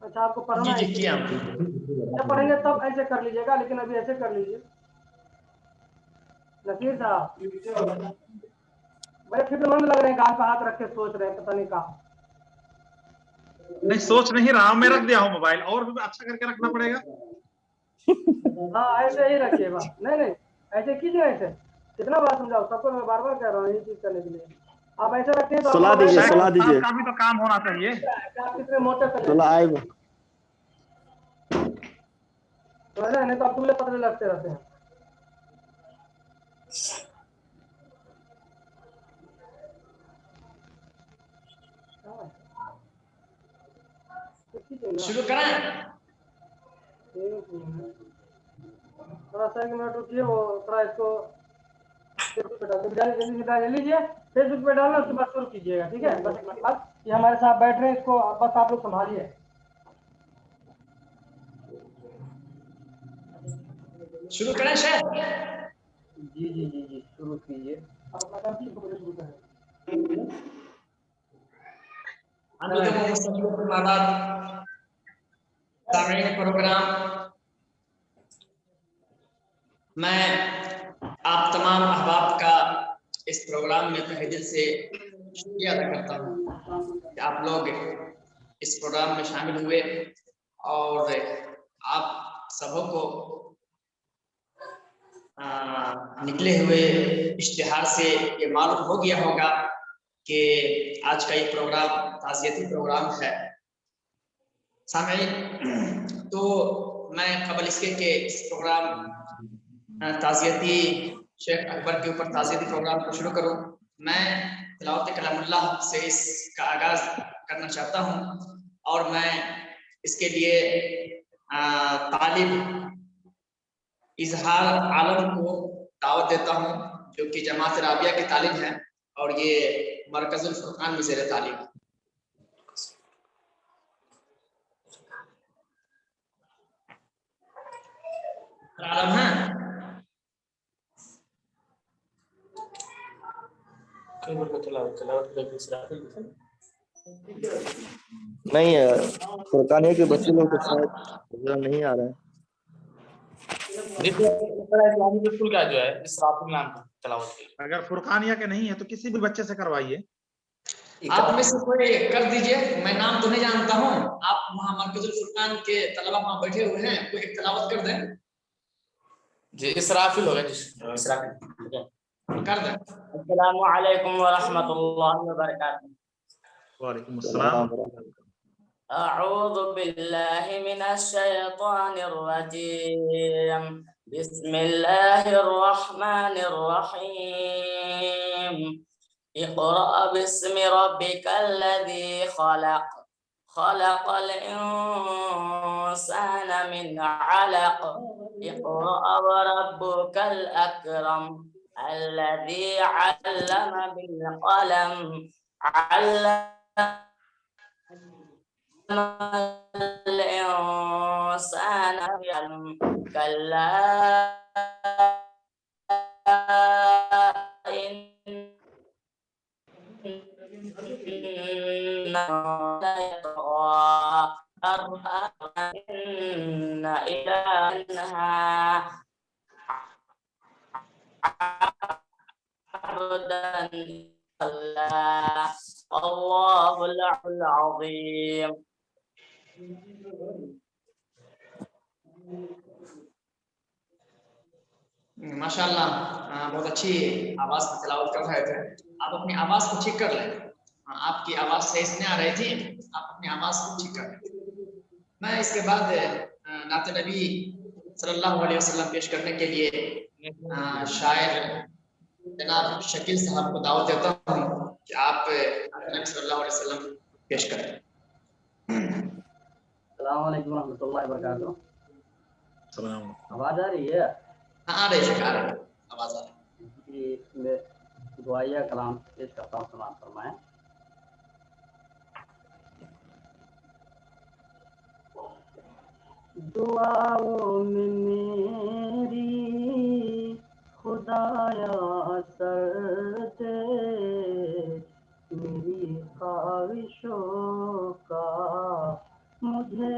अच्छा आपको पढ़ना है? जी किया। जब पढ़ेंगे तब ऐसे कर लीजिएगा, लेकिन अभी ऐसे कर लीजिए। नसीर साहब बड़े फिक्रमंद लग रहे हैं, गाल पे हाथ रख के सोच रहे हैं, पता नहीं कहा। नहीं सोच नहीं रहा हूँ, मैं रख दिया हूँ मोबाइल, और भी अच्छा करके रखना पड़ेगा। हाँ ऐसे ही रखिए बस। नहीं ऐसे कीजिए, ऐसे कितना बार समझाओ सबको, मैं बार बार कह रहा हूँ ये चीज करने के लिए। आप ऐसे रखते हैं तो सुला दीजिए, सुला दीजिए। का भी तो काम होना चाहिए। आप कितने मोटे तक सुला आएगा तो है, नहीं तो आप दुबले पतले लगते रहते हैं। शुरू करें? थोड़ा सा 1 मिनट रुकिए, वो थोड़ा इसको फेसबुक पे डाल लीजिए, फेसबुक पे डालना, उसके बाद शुरू कीजिएगा, ठीक है? बस 1 मिनट बाद ये हमारे साथ बैठ रहे हैं, इसको बस आप लोग संभालिए। शुरू करें शेख? जी शुरू कीजिए। आप अपना काम कीजिए, शुरू करें। प्रोग्राम मैं आप तमाम अहबाब का इस प्रोग्राम में तहे दिल से शुक्रिया अदा करता हूँ कि आप लोग इस प्रोग्राम में शामिल हुए, और आप सबों को निकले हुए इश्तिहार से ये मालूम हो गया होगा कि आज का ये प्रोग्राम ताज़ियती प्रोग्राम है। सामईन, तो मैं कबल इसके कि इस प्रोग्राम ताज़ियती शेख अकबर के ऊपर ताज़ियती प्रोग्राम को शुरू करूं, मैं तिलावत कलामुल्लाह से इसका आगाज करना चाहता हूं, और मैं इसके लिए तालिब इजहार आलम को दावत देता हूं, जो कि जमात राबिया के तालिब हैं, और ये मरकजुल फुरकान में ज़ेर तालीम है। आलम है नहीं है, फुरकानिया के बच्चे लोग तो शायद नहीं आ रहे हैं। इस्लामिक स्कूल का जो है इसराफिल नाम का तिलावत के लिए, अगर फुरकानिया के नहीं है तो किसी भी बच्चे से करवाइए। आप में से कोई कर दीजिए, मैं नाम तो नहीं जानता हूँ, आप वहाँ मरकजुल फुरकान के तलबा वहाँ बैठे हुए हैं, कोई एक तिलावत कर दें। जी इसराफिल होगा, इसराफिल कर दें। अस्सलामु अलैकुम व रहमतुल्लाहि व बरकातहू। वालेकुम अस्सलाम। अऊज़ु बिल्लाहि मिनश शैतानिर रजीम, बिस्मिल्लाहिर रहमानिर रहीम। इक़रा बिस्मि रब्बिकल्लज़ी खलक़, खलक़ल इंसाना मिन अलक़, इक़रा व रब्बुकल अकरम, الذي علم بالقلم علم الإنسان كلا إنه ليطغى إن إلى أنها عبدا الله الله العظيم. माशाल्लाह, बहुत अच्छी आवाज में तिलावत कर रहे थे। आप अपनी आवाज को ठीक कर लें, आपकी आवाज सही से नहीं आ रही थी, आप अपनी आवाज को ठीक कर लें। मैं इसके बाद नाते नबी सल्लल्लाहु अलैहि वसल्लम पेश करने के लिए शायर जनाब शकील साहब को दावत देता हूँ कि आप नबी सल्लल्लाहु अलैहि वसल्लम पेश करें। अस्सलाम वालेकुम रहमतुल्लाहि व बरकातहू। सलाम। आवाज आ रही है? हाँ आ रही है, आ रही है, आवाज आ रही है। मैं दुआया कलाम पेश करता हूँ, समाअत फरमाएं। दुआओं में मेरी खुदाया सर दे, मेरी ख्वाहिशों का मुझे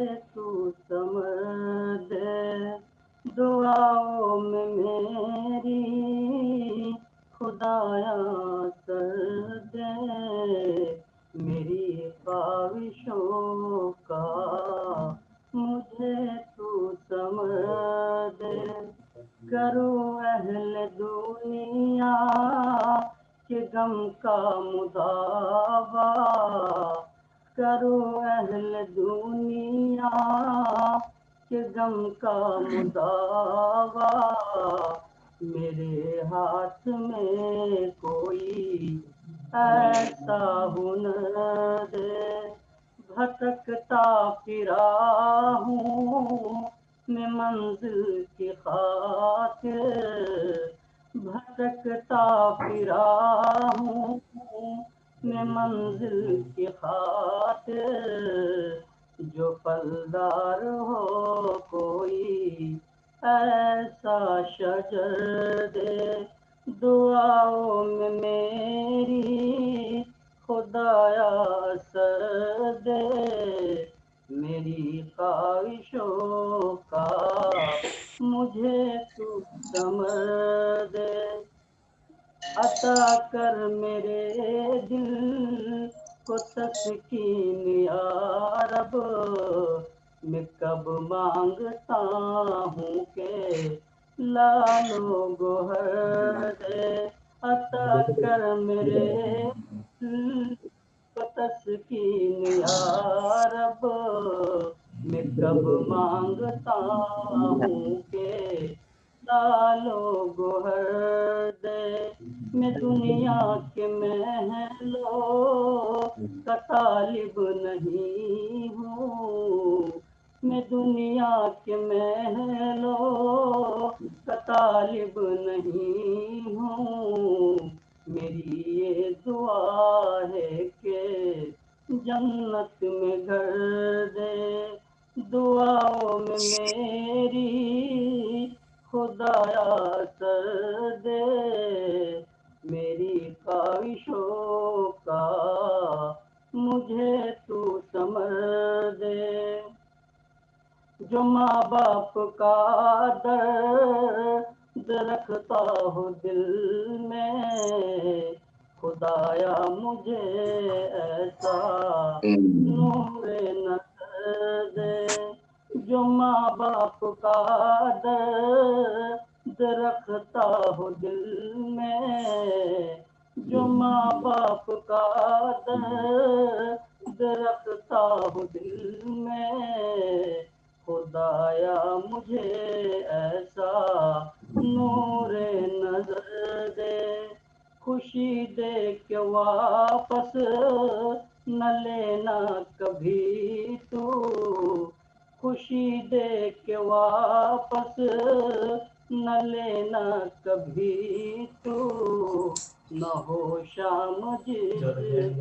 مداوا کرو اہل دنیا کے غم کا مداوا میرے ہاتھ میں کوئی ایسا ہنر دے بھٹکتا پھرا ہوں میں منزل کی خاطر بھٹکتا پھرا ہوں میں منزل کی خاطر جو پھلدار ہو کوئی ایسا شجر دے دعاؤں میں میری خدایا اثر دے میری خواہشوں کا مجھے تو ثمر دے عطا کر میرے دل کو تسکین یا رب میں کب مانگتا ہوں کہ لالو گوہر دے عطا کر میرے دل کو تسکین یا رب میں کب مانگتا ہوں کہ لالو گوہر دے میں دنیا کے محلوں کا طالب نہیں ہوں میں دنیا کے محلوں کا طالب نہیں ہوں میری یہ دعا ہے کہ جنت میں گھر دے دعاؤں میں میری خدایا اثر دے میری خواہشوں کا مجھے تو ثمر دے جو ماں باپ کا درد رکھتا ہو دل میں خدایا مجھے ایسا نور نظر دے جو ماں باپ کا درد رکھتا ہو دل میں جو ماں باپ کا درد رکھتا ہو دل میں خدایا مجھے ایسا نور نظر دے خوشی دے کے واپس نہ لینا کبھی تو خوشی دے کے واپس نہ لینا کبھی تو نہ ہو شام جس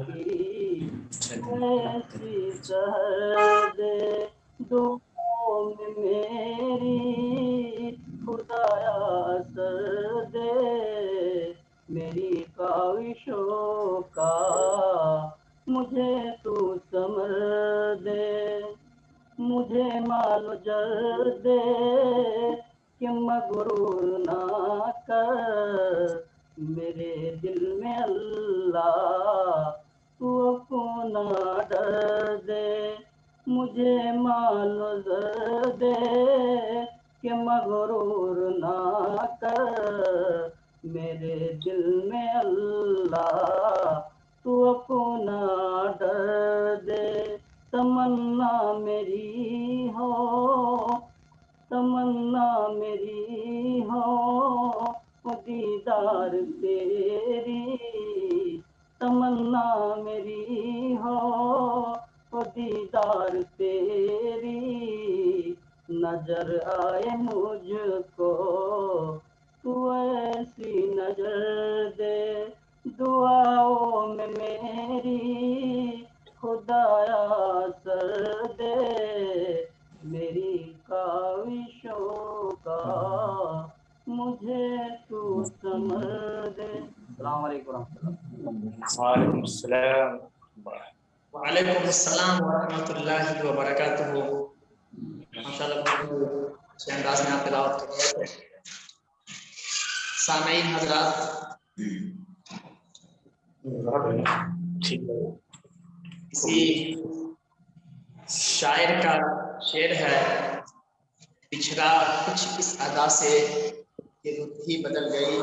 کی ایسی سحر دے دعاؤں میں میری خدایا اثر دے میری خواہشوں کا مجھے تو ثمر دے مجھے مال جر دے کہ مغرور نہ کر میرے دل میں اللہ تو اپنا ڈر دے مجھے مال زر دے کہ مغرور نہ کر میرے دل میں اللہ تو اپنا ڈر دے تمنا میری ہو تمنا میری ہو دیدار تیری تمنا میری ہو دیدار تیری نظر آئے مجھ کو تو ایسی نظر دے دعاؤں میں میری خدایا اثر دے میری خواہشوں کا مجھے تو ثمر دے السلام علیکم ورحمۃ اللہ وعلیکم السلام وعلیکم السلام ورحمۃ اللہ وبرکاتہ ماشاءاللہ اچھے انداز میں آپ تلاوت کر رہے تھے سامعین حضرات ٹھیک ہے کسی شاعر کا شعر ہے پچھڑا کچھ اس ادا سے کہ رخ ہی بدل گئی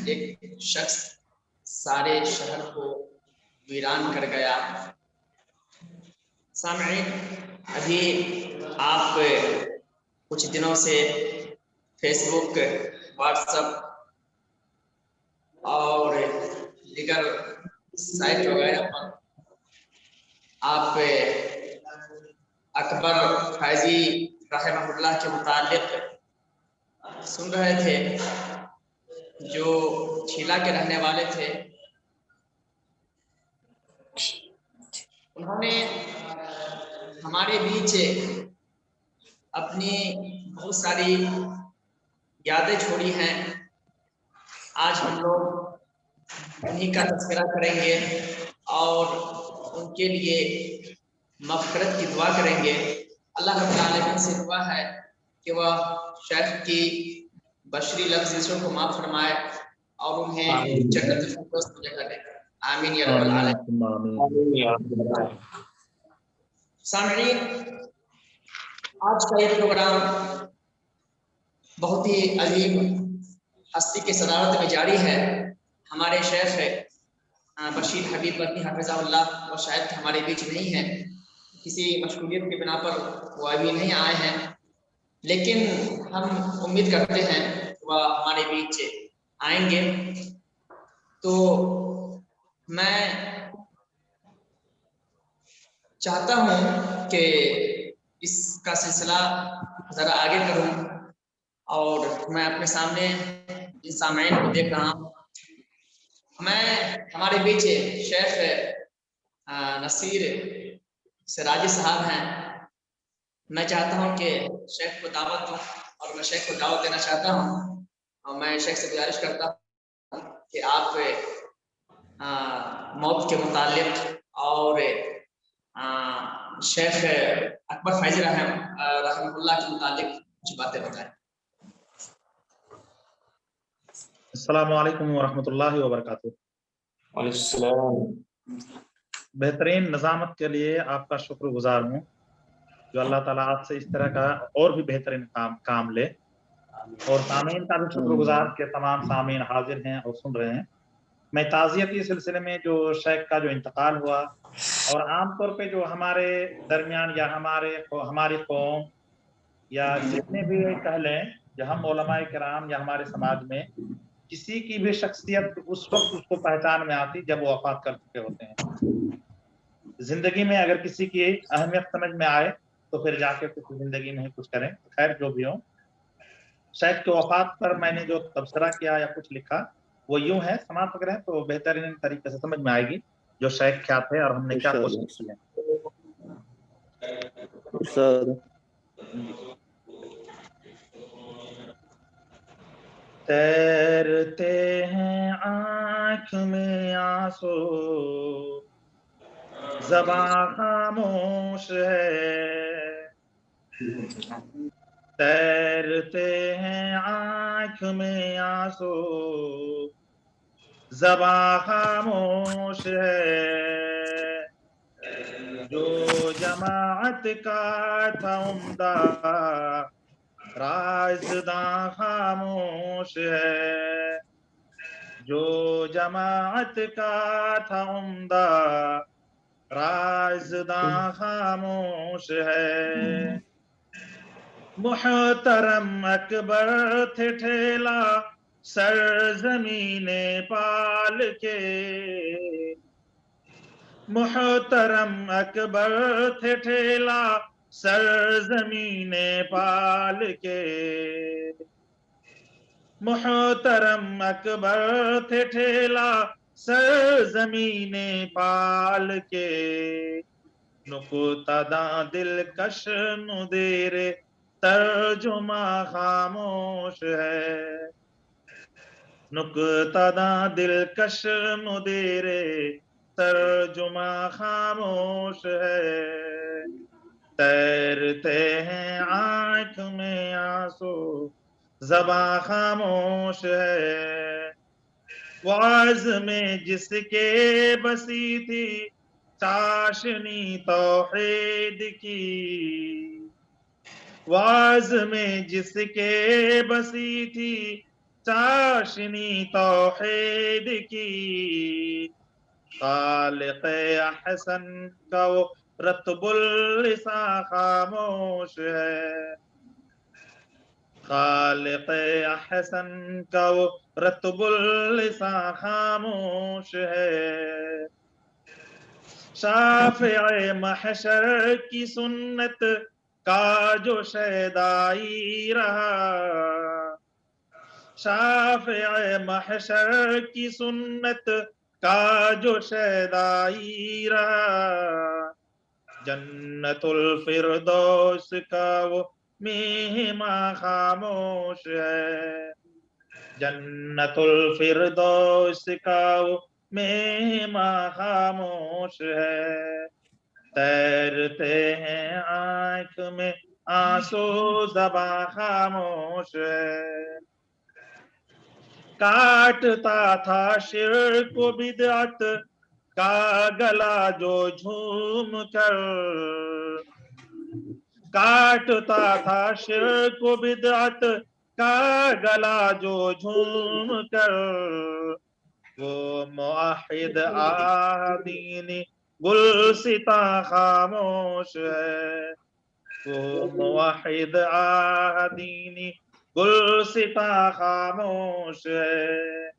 ایک شخص سارے شہر کو ویران کر گیا۔ سامعین، ابھی آپ کچھ دنوں سے فیس بک، واٹس ایپ اور دیگر سائٹ وغیرہ پر آپ اکبر فیضی رحمہ اللہ کے متعلق سن رہے تھے، جو چھیلا کے رہنے والے تھے۔ انہوں نے ہمارے بیچ اپنی بہت ساری یادیں چھوڑی ہیں۔ آج ہم لوگ انہیں کا تذکرہ کریں گے اور ان کے لیے مغفرت کی دعا کریں گے۔ اللہ رب العالمین سے دعا ہے کہ وہ شیخ کی بشری لفظوں کو معاف فرمائے اور انہیں جنت الفردوس میں جگہ دے۔ آمین یا رب العالمین۔ سامعین، آج کا یہ پروگرام بہت ہی عظیم ہستی کے صدارت میں جاری ہے۔ ہمارے شیخ بشیر حبیب برقی حافظہ اللہ وہ شاید ہمارے بیچ نہیں ہیں، کسی مشغولیت کی بنا پر وہ ابھی نہیں آئے ہیں، لیکن ہم امید کرتے ہیں وہ ہمارے بیچ آئیں گے۔ تو میں چاہتا ہوں کہ اس کا سلسلہ ذرا آگے کروں، اور میں اپنے سامنے جن سامعین کو دیکھ رہا ہوں، میں ہمارے بیچ شیخ نصیر سراجی صاحب ہیں۔ میں چاہتا ہوں کہ شیخ کو دعوت دوں، اور میں شیخ کو دعوت دینا چاہتا ہوں، اور میں شیخ سے گزارش کرتا ہوں کہ آپ موت کے متعلق اور شیخ اکبر فیضی رحمہ اللہ کے متعلق کچھ باتیں بتائیں۔ السلام علیکم ورحمۃ اللہ وبرکاتہ۔ وعلیکم السلام۔ بہترین نظامت کے لیے آپ کا شکر گزار ہوں، جو اللہ تعالیٰ آپ سے اس طرح کا اور بھی بہترین کام لے، اور سامعین کا بھی شکر گزار کہ تمام سامعین حاضر ہیں اور سن رہے ہیں۔ میں تعزیتی سلسلے میں جو شیخ کا جو انتقال ہوا، اور عام طور پہ جو ہمارے درمیان یا ہماری قوم یا جتنے بھی کہہ لیں، جو ہم علماء کرام یا ہمارے سماج میں کسی کی بھی شخصیت اس وقت اس کو پہچان میں آتی جب وہ وفات کر چکے ہوتے ہیں۔ زندگی میں اگر کسی کی اہمیت سمجھ میں آئے تو پھر جا کے کچھ زندگی میں ہی کچھ کریں۔ خیر جو بھی ہو، شیخ کی وفات پر میں نے جو تبصرہ کیا یا کچھ لکھا وہ یوں ہے، سماعت کریں تو بہترین طریقے سے سمجھ میں آئے گی جو شیخ کیا تھے اور ہم نے کیا کوشش کی ہے۔ تیرتے ہیں آنکھ میں آنسو، زباں خاموش ہے، تیرتے ہیں آنکھ میں آنسو، زباں خاموش ہے، جو جماعت کا تھا عمدہ رازداں خاموش ہے، جو جماعت کا تھا عمدہ رازداں خاموش ہے۔ محترم اکبر تھے ٹھیلا سرزمین پال کے، محترم اکبر تھے ٹھیلا سرزمین پال کے، محترم اکبر تھے ٹھیلا سرزمین پال کے، نکتہ داں دلکش مدیر ترجمہ خاموش ہے، نکتہ داں دلکش مدیر ترجمہ خاموش ہے، تیرتے ہیں آنکھ میں آنسو، زباں خاموش ہے، واعظ میں جس کے بسی تھی چاشنی توحید کی، واعظ میں جس کے بسی تھی चाशनी तौहीद की, खालिक अहसन का वो रत्बुल लिसा खामोश है, खालिक अहसन का वो रत्बुल लिसा खामोश है, शाफ़िए महशर की सुन्नत का जो शैदाई रहा, शाफ़िए महशर की सुन्नत का जो शैदाई रहा, जन्नतुल फिरदौस का वो मेहमा खामोश है, जन्नतुल फिरदौस का वो मेहमा खामोश है, तैरते हैं आंख में आंसू ज़बां खामोश है, काटता था शिर्क को बिदअत का गला जो झूम कर, काटता था शिर्क को बिदअत का गला जो झूम कर, वो मुआहिद आदीनी गुलसिता खामोश है, वो मुआहिद आदीनी गुलसिता खामोश है,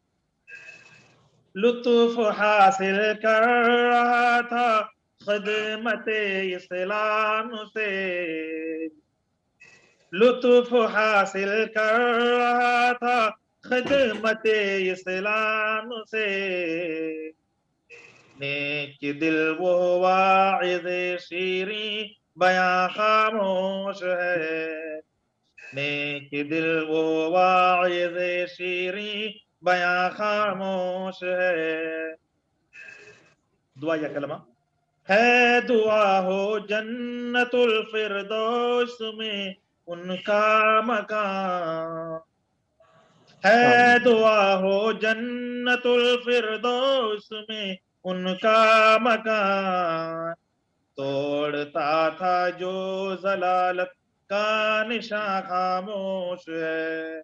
लुत्फ हासिल कर रहा था खिदमते इस्लाम से, लुत्फ हासिल कर रहा था खिदमते इस्लाम से, नेक दिल वो वाइज़ शीरीं बयां खामोश है, नेक दिल वो वाइज़ शीरीं बयां खामोश है, दुआ या कलमा है, दुआ हो जन्नतुल फिरदौस में उनका मकान, है दुआ हो जन्नतुल फिरदौस में उनका मकान, तोड़ता था जो जलालत का निशान खामोश है,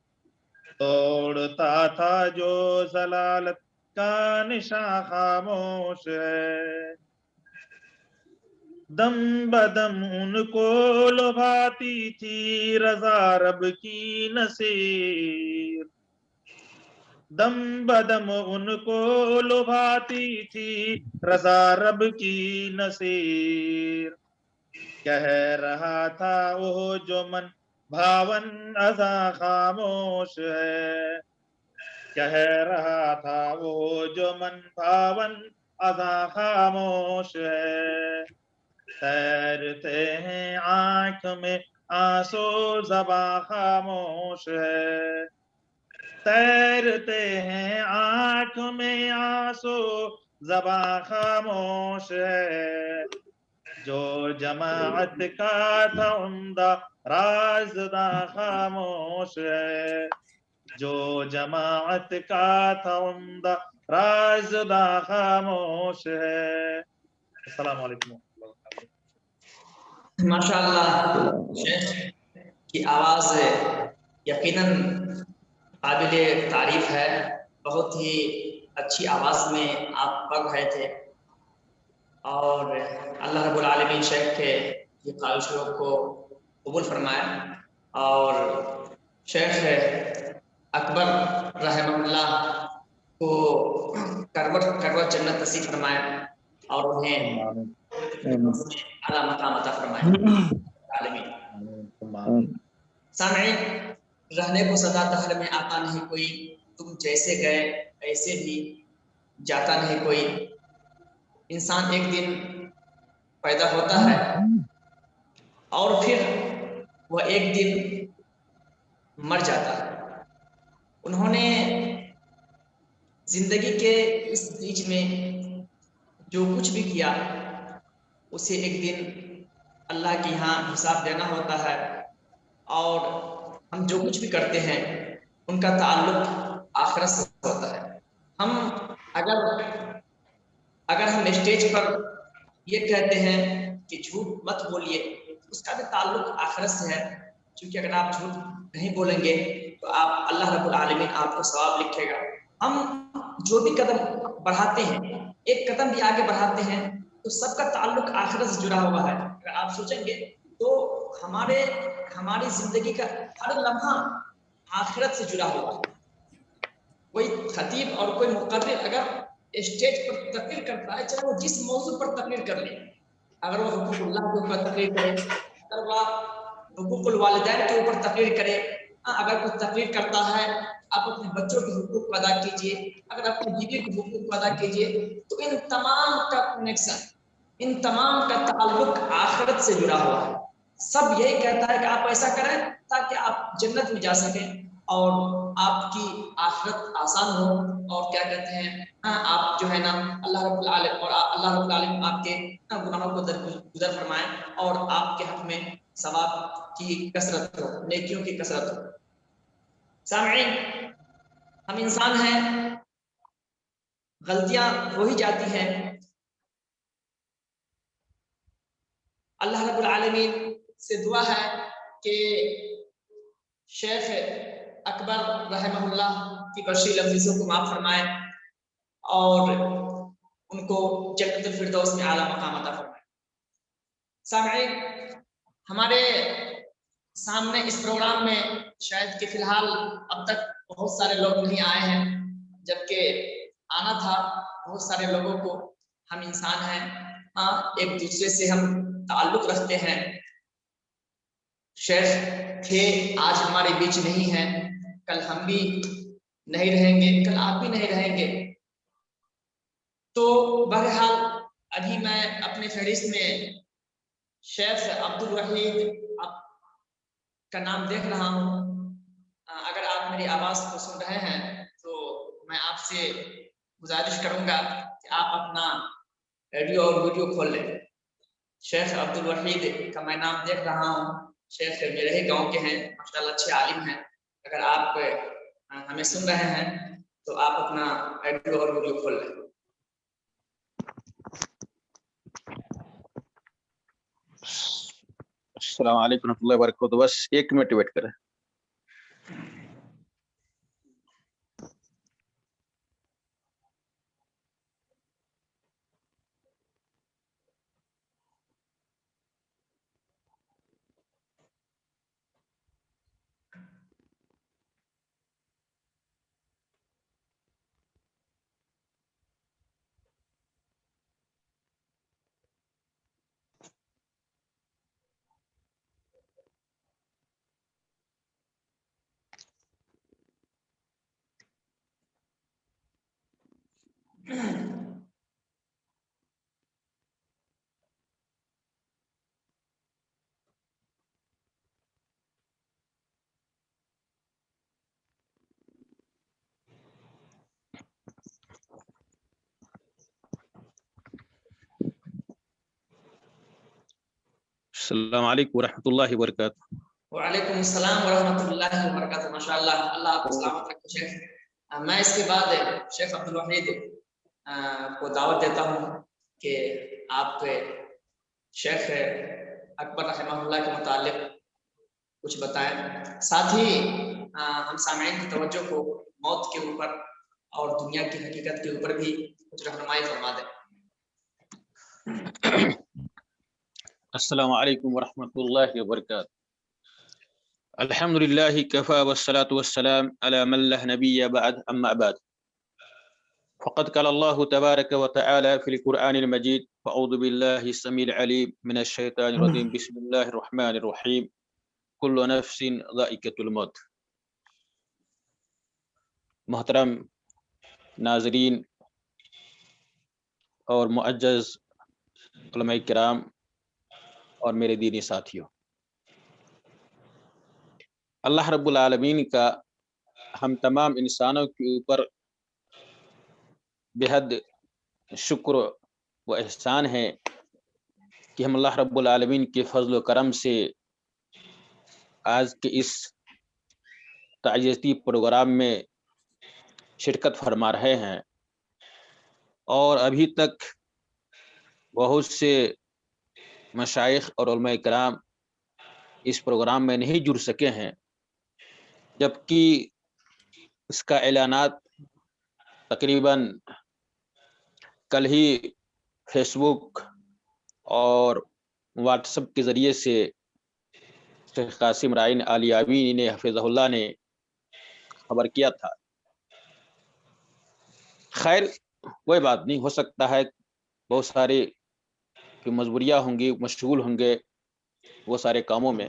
तोड़ता था जो जलालत का निशान खामोश है, दम बदम उनको लुभाती थी रज़ा रब की नसीर, दम बदम उनको लुभाती थी रज़ा रब की नसीर, कह रहा था वो जो मन भावन अज़ा खामोश है, कह रहा था वो जो मन भावन अज़ा खामोश है, तैरते हैं आंख में आंसू ज़बां खामोश है, तैरते हैं आंख में आंसू ज़बां खामोश है, जो जमाअत का था उम्दा राज़दा खामोश है, जो जमाअत का था उम्दा राज़दा खामोश है। अस्सलाम वालेकुम। माशाअल्लाह, शेख की आवाज़ यकीनन काबिल तारीफ है, बहुत ही अच्छी आवाज़ में आप पढ़ रहे थे और अल्लाह रब्बुल आलमीन शेख के ये ख्वाहिशों को कबूल फरमाए और शेख अकबर रहमतुल्लाह को करवट जन्नत नसीब फरमाए और उन्हें आला मकाम अता फरमाए। सामईन, रहने को सदा दहर में आता नहीं कोई, तुम जैसे गए ऐसे भी जाता नहीं कोई, इंसान एक दिन पैदा होता है और फिर वह एक दिन मर जाता है। उन्होंने जिंदगी के इस बीच में जो कुछ भी किया उसे एक दिन अल्लाह के यहाँ हिसाब देना होता है और हम जो कुछ भी करते हैं उनका ताल्लुक आखिरत से होता है। हम अगर हम स्टेज पर ये कहते हैं कि झूठ मत बोलिए, उसका भी ताल्लुक आखिरत से है, क्योंकि अगर आप झूठ नहीं बोलेंगे तो تو آپ اللہ رب العالمین آپ کو ثواب لکھے گا۔ ہم جو بھی قدم بڑھاتے ہیں، ایک قدم بھی آگے بڑھاتے ہیں تو سب کا تعلق آخرت سے جڑا ہوا ہے۔ اگر آپ سوچیں گے تو ہماری زندگی کا ہر لمحہ آخرت سے جڑا ہوا ہے۔ کوئی خطیب اور کوئی مقرر اگر اسٹیج پر تقریر کرتا ہے، چاہے وہ جس موضوع پر تقریر کر لے، اگر وہ حقوق اللہ کے اوپر تقریر کرے، اگر وہ حقوق الوالدین کے اوپر تقریر کرے، اگر کوئی تقریر کرتا ہے آپ اپنے بچوں کے حقوق کو ادا کیجیے، اگر اپنی بیوی کے حقوق کو ادا کیجیے، تو ان تمام کا کنیکشن، ان تمام کا تعلق آخرت سے جڑا ہوا ہے۔ سب یہی کہتا ہے کہ آپ ایسا کریں تاکہ آپ جنت میں جا سکیں اور آپ کی آخرت آسان ہو، اور کیا کہتے ہیں آپ جو ہے نا اللہ رب العالمین اور اللہ رب العالمین آپ کے گناہوں کو درگزر فرمائیں اور آپ کے حق میں ثواب کی کثرت ہو، نیکیوں کی کثرت ہو۔ سامعین، ہم انسان ہیں، غلطیاں ہو ہی جاتی ہیں۔ اللہ رب العالمین سے دعا ہے کہ شیخ اکبر رحمہ اللہ کی برشی لفظوں کو معاف فرمائے اور ان کو جنت الفردوس میں اعلیٰ مقام عطا فرمائے۔ سامعین، ہمارے سامنے اس پروگرام میں شاید کہ فی الحال اب تک بہت سارے لوگ نہیں آئے ہیں، جبکہ آنا تھا بہت سارے لوگوں کو۔ ہم انسان ہیں، ایک دوسرے سے ہم تعلق رکھتے ہیں۔ شیخ تھے، آج ہمارے بیچ نہیں ہیں، کل ہم بھی نہیں رہیں گے، کل آپ بھی نہیں رہیں گے۔ تو بہرحال ابھی میں اپنے فہرست میں شیخ عبد الوحید کا نام دیکھ رہا ہوں۔ اگر آپ میری آواز کو سن رہے ہیں تو میں آپ سے گزارش کروں گا کہ آپ اپنا ریڈیو اور ویڈیو کھول لیں۔ شیخ عبد الوحید کا میں نام دیکھ رہا ہوں۔ شیخ میرے ہی گاؤں کے ہیں، ماشاءاللہ اچھے عالم ہیں۔ اگر آپ ہمیں سن رہے ہیں تو آپ اپنا ریڈیو اور ویڈیو کھول لیں۔ السلام علیکم ورحمۃ اللہ وبرکاتہ۔ بس 1 منٹ ویٹ کریں۔ السلام علیکم ورحمۃ اللہ وبرکاتہ۔ وعلیکم السلام ورحمۃ اللہ وبرکاتہ۔ ماشاءاللہ، اللہ آپ کو سلامت رکھے شیخ۔ میں اس کے بعد شیخ عبد الوحید کو دعوت دیتا ہوں کہ آپ شیخ اکبر رحمہ اللہ کے متعلق کچھ بتائیں، ساتھ ہی ہم سامعین کی توجہ کو موت کے اوپر اور دنیا کی حقیقت کے اوپر بھی کچھ رہنمائی فرما دیں۔ السلام علیکم ورحمۃ اللہ وبرکاتہ۔ الحمد للہ کفا والصلاة والسلام علی من لا نبی بعد، اما بعد، فقد قال اللہ تبارک وتعالی فی القرآن المجید، فاعوذ باللہ السمیع العلیم من الشیطان الرجیم، بسم اللہ الرحمن الرحیم، کل نفس ذائقۃ الموت۔ محترم ناظرین اور معزز علماء کرام اور میرے دینی ساتھیوں، اللہ رب العالمین کا ہم تمام انسانوں کے اوپر بے حد شکر و احسان ہے کہ ہم اللہ رب العالمین کے فضل و کرم سے آج کے اس تعزیتی پروگرام میں شرکت فرما رہے ہیں، اور ابھی تک بہت سے مشائخ اور علماء کرام اس پروگرام میں نہیں جڑ سکے ہیں، जबकि इसका एलानात तकरीबन कल ही फेसबुक और व्हाट्सएप के ज़रिए से शेख कासिम राइन आलियावी ने हफिज़हुल्लाह ने खबर किया था। खैर कोई बात नहीं, हो सकता है बहुत सारे की मजबूरियाँ होंगी, मशगूल होंगे वो सारे कामों में।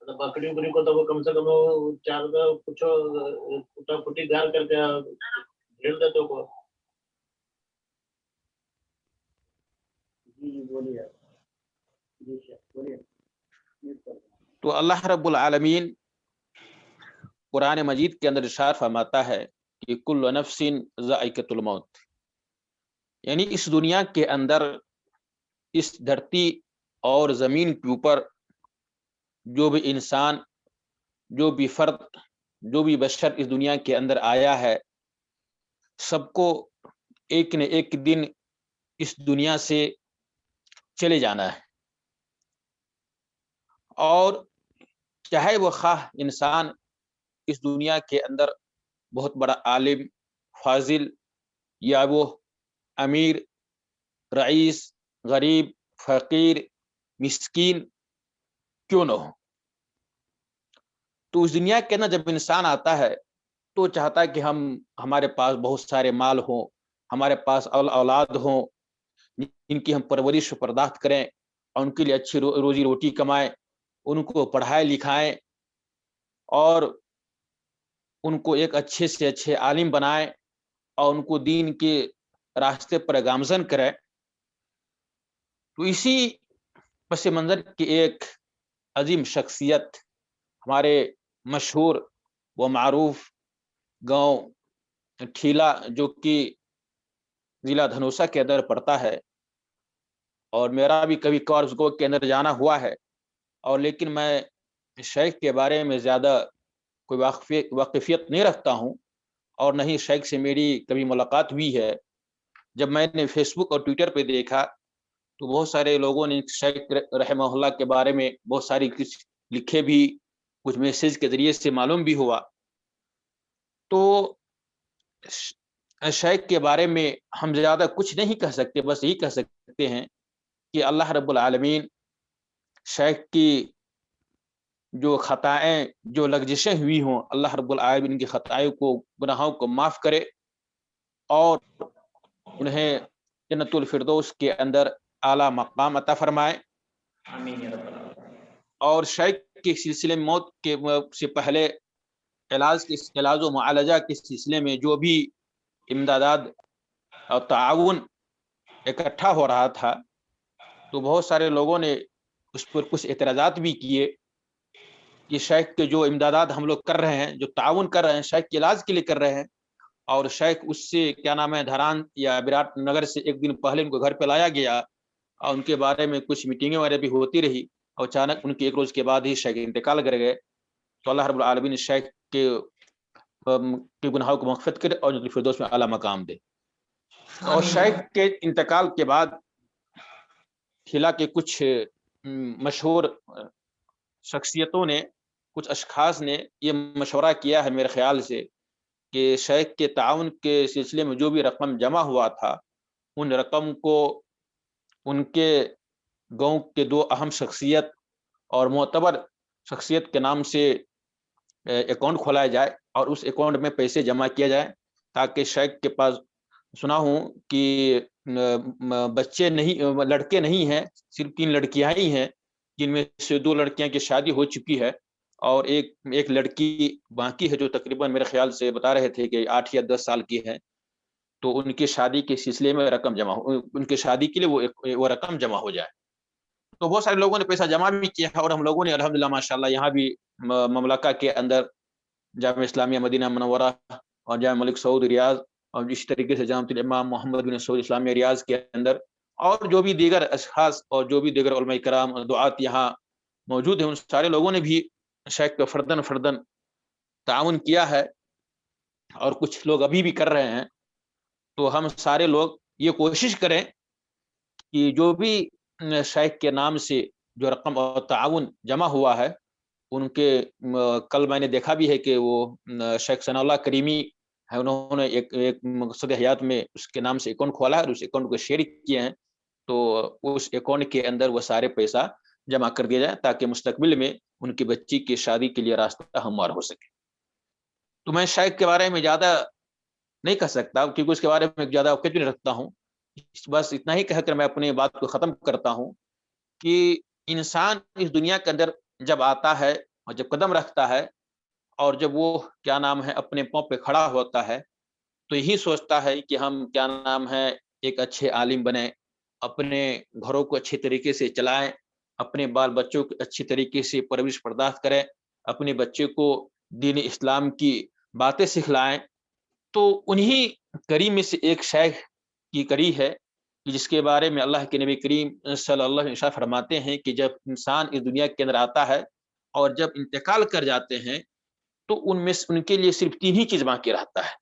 बकरी उकरी को तो वो कम से कम वो चार कुछ फुटा फुटी गाल करके ढेल देते को। जी बोलिए। जी बोलिए। तो अल्लाह रब्बुल आलमीन कुरान मजीद के अंदर इरशाद फरमाता है कि कुल्लु नफ्सिन ज़ाइक़तुल मौत, यानी इस दुनिया के अंदर, इस धरती और ज़मीन के ऊपर जो भी इंसान, जो भी फर्द, जो भी बशर इस दुनिया के अंदर आया है, सबको एक न एक दिन इस दुनिया से चले जाना है। और चाहे वो खाह इंसान इस दुनिया के अंदर बहुत बड़ा आलिम, फाजिल, या वो अमीर, रईस, गरीब, फकीर, मिस्कीन क्यों न हो, तो उस दुनिया के अंदर जब इंसान आता है तो चाहता है कि हमारे पास बहुत सारे माल हों, हमारे पास औलाद हों, जिनकी हम परवरिश बर्दाश्त करें और उनके लिए अच्छी रोजी रोटी कमाएं, उनको पढ़ाएं लिखाएं और उनको एक अच्छे से अच्छे आलिम बनाएं और उनको दीन के रास्ते पर गामजन करें। तो इसी पस मंज़र की एक अजीम शख्सियत, हमारे मशहूर व मारूफ गांव ठीला, जो कि जिला धनुषा के अंदर पड़ता है, और मेरा भी कभी कभार उस गांव के अंदर जाना हुआ है, और लेकिन मैं शेख के बारे में ज़्यादा कोई वाकिफियत नहीं रखता हूँ और नहीं शेख से मेरी कभी मुलाकात हुई है। जब मैंने फेसबुक और ट्विटर पे देखा तो बहुत सारे लोगों ने शेख रहमहुल्लाह के बारे में बहुत सारी कुछ लिखे भी, कुछ मैसेज के जरिए से मालूम भी हुआ। तो शेख के बारे में हम ज़्यादा कुछ नहीं कह सकते, बस यही कह सकते हैं कि अल्लाह रब्बुल आलमीन शेख की जो खताएं, जो लग़ज़िशें हुई हों, अल्लाह रब्बुल आलमीन की खताओं को, गुनाहों को माफ़ करे और उन्हें जन्नतुल फिरदौस के अंदर आला मकाम अता फरमाए। और शेख के सिलसिले में मौत के से पहले इलाज व मुआलजा के सिलसिले में जो भी इमदाद और ताउन इकट्ठा हो रहा था, तो बहुत सारे लोगों ने उस पर कुछ एतराज़ात भी किए कि शेख के जो इमदाद हम लोग कर रहे हैं, जो ताउन कर रहे हैं, शेख के इलाज के लिए कर रहे हैं, और शेख उससे क्या नाम है धरान या विराट नगर से एक दिन पहले उनको घर पे लाया गया और उनके बारे में कुछ मीटिंगें वगैरह भी होती रही, और अचानक उनके एक रोज के बाद ही शेख इंतकाल कर गए। तो अल्लाह रब्बुल आलमीन शेख के गुनाहों को मग़फ़िरत करे और जन्नतुल फिरदौस में आला मकाम दे। और शेख के इंतकाल के बाद खिला के कुछ मशहूर शख्सियतों ने, कुछ अशखास ने ये मशवरा किया है मेरे ख्याल से कि शेख के ताउन के सिलसिले में जो भी रकम जमा हुआ था, उन रकम को उनके गांव के दो अहम शख्सियत और मोतबर शख्सियत के नाम से अकाउंट खोलाया जाए और उस अकाउंट में पैसे जमा किया जाए, ताकि शेख के पास, सुना हूँ कि बच्चे नहीं, लड़के नहीं हैं, सिर्फ 3 लड़कियां ही हैं, जिनमें से 2 लड़कियां की शादी हो चुकी है और एक लड़की बाकी है, जो तकरीबन मेरे ख्याल से बता रहे थे कि 8 या 10 साल की है। तो उनकी शादी के सिलसिले में रकम जमा हो, उनके शादी के लिए वो रकम जमा हो जाए। तो बहुत सारे लोगों ने पैसा जमा भी किया है और हम लोगों ने अल्हम्दुलिल्लाह माशाल्लाह यहाँ भी ममलका के अंदर जामिया इस्लामिया मदीना मुनव्वरा और जामिया मलिक सऊद रियाज और इस तरीके से जामिअतुल इमाम मोहम्मद बिन सऊद इस्लामिया रियाज के अंदर और जो भी दीगर अशखास और जो भी दीगर उलमा किराम दुआत यहाँ मौजूद हैं, उन सारे लोगों ने भी शेख पे फर्दन ताउन किया है और कुछ लोग अभी भी कर रहे हैं। तो हम सारे लोग ये कोशिश करें कि जो भी शेख के नाम से جو رقم اور تعاون جمع ہوا ہے उनके कल मैंने देखा भी है कि वो शेख सनाउल्लाह करीमी है, उन्होंने एक मकसद हयात में उसके नाम से अकाउंट खोला है और उस अकाउंट को शेयर किए हैं, तो उस अकाउंट के अंदर वो सारे पैसा जमा कर दिया जाए ताकि मुस्तकबिल में उनकी बच्ची की शादी के लिए रास्ता हमवार हो सके। तो मैं शेख के बारे में ज़्यादा नहीं कह सकता क्योंकि उसके बारे में ज़्यादा औक़ियत भी नहीं रखता हूँ। बस इतना ही कहकर मैं अपनी बात को ख़त्म करता हूँ कि इंसान इस दुनिया के अंदर जब आता है और जब कदम रखता है और जब वो क्या नाम है अपने पाँव पे खड़ा होता है, तो यही सोचता है कि हम क्या नाम है एक अच्छे आलिम बने, अपने घरों को अच्छे तरीके से चलाएं, अपने बाल बच्चों को अच्छी तरीके से परवरिश बर्दाश्त करें, अपने बच्चे को दीन इस्लाम की बातें सिखलाएं। तो उन्हीं कड़ी में से एक शेख की कड़ी है जिसके बारे में अल्लाह के नबी करीम सल्लल्लाहु अलैहि वसल्लम फरमाते हैं कि जब इंसान इस दुनिया के अंदर आता है और जब इंतकाल कर जाते हैं तो उनमें उनके लिए सिर्फ 3 ही चीज बाकी रहता है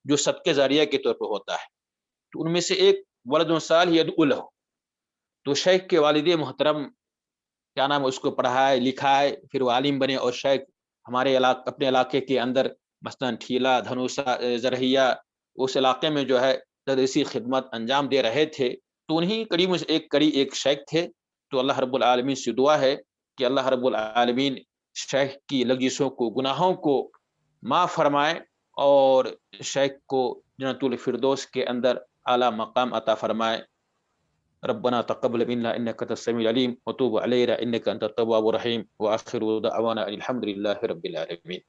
जो सदके जारिया के तौर पर होता है। तो उनमें से एक वलदुन सालिह यदउ लहु, तो शेख के वालिद मोहतरम क्या नाम है उसको पढ़ाए लिखाए, फिर वो आलिम बने और शेख हमारे अपने इलाके के अंदर मसलन ठीला धनुषा जरहिया उस इलाके में जो है तदरीसी खिदमत अंजाम दे रहे थे। तो उन्हीं कड़ी में से एक कड़ी एक शेख थे। तो अल्लाह रब्बुल आलमीन से दुआ है कि अल्लाह रब्बुल आलमीन शेख की लग़ज़िशों को गुनाहों को माफ़ फरमाए और शेख को जन्नतुल फिरदौस के अंदर आला मकाम अता फरमाए। रब्बना तक़ब्बल मिन्ना इन्नका अंतस समीउल अलीम व तुब अलैना इन्नका अंतत तव्वाबुर रहीम व आखिरु दअवाना अल्हम्दुलिल्लाहि रब्बिल आलमीन।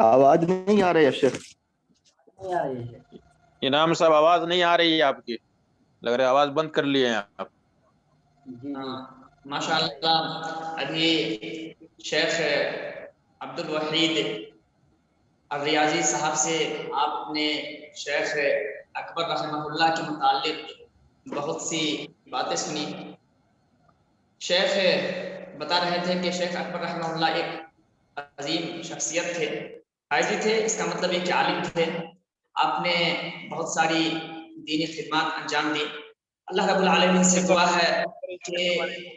आवाज नहीं आ रही है शेख। नहीं आ रही है। इनाम साहब आवाज नहीं आ रही है आपकी, लग रहा है आवाज बंद कर लिए हैं आप। जी जी माशाअल्लाह अभी शेख अब्दुल वहीद रियाजी साहब से आपने शेख अकबर रहमतुल्लाह के मुताल्लिक बहुत सी बातें सुनी। शेख बता रहे थे कि शेख अकबर रहमतुल्लाह एक अजीम शख्सियत थे, काजी थे, इसका मतलब एक आलिम थे। आपने बहुत सारी दीनी खिदमत अंजाम दी। अल्लाह रब्बुल आलमीन से दुआ है कि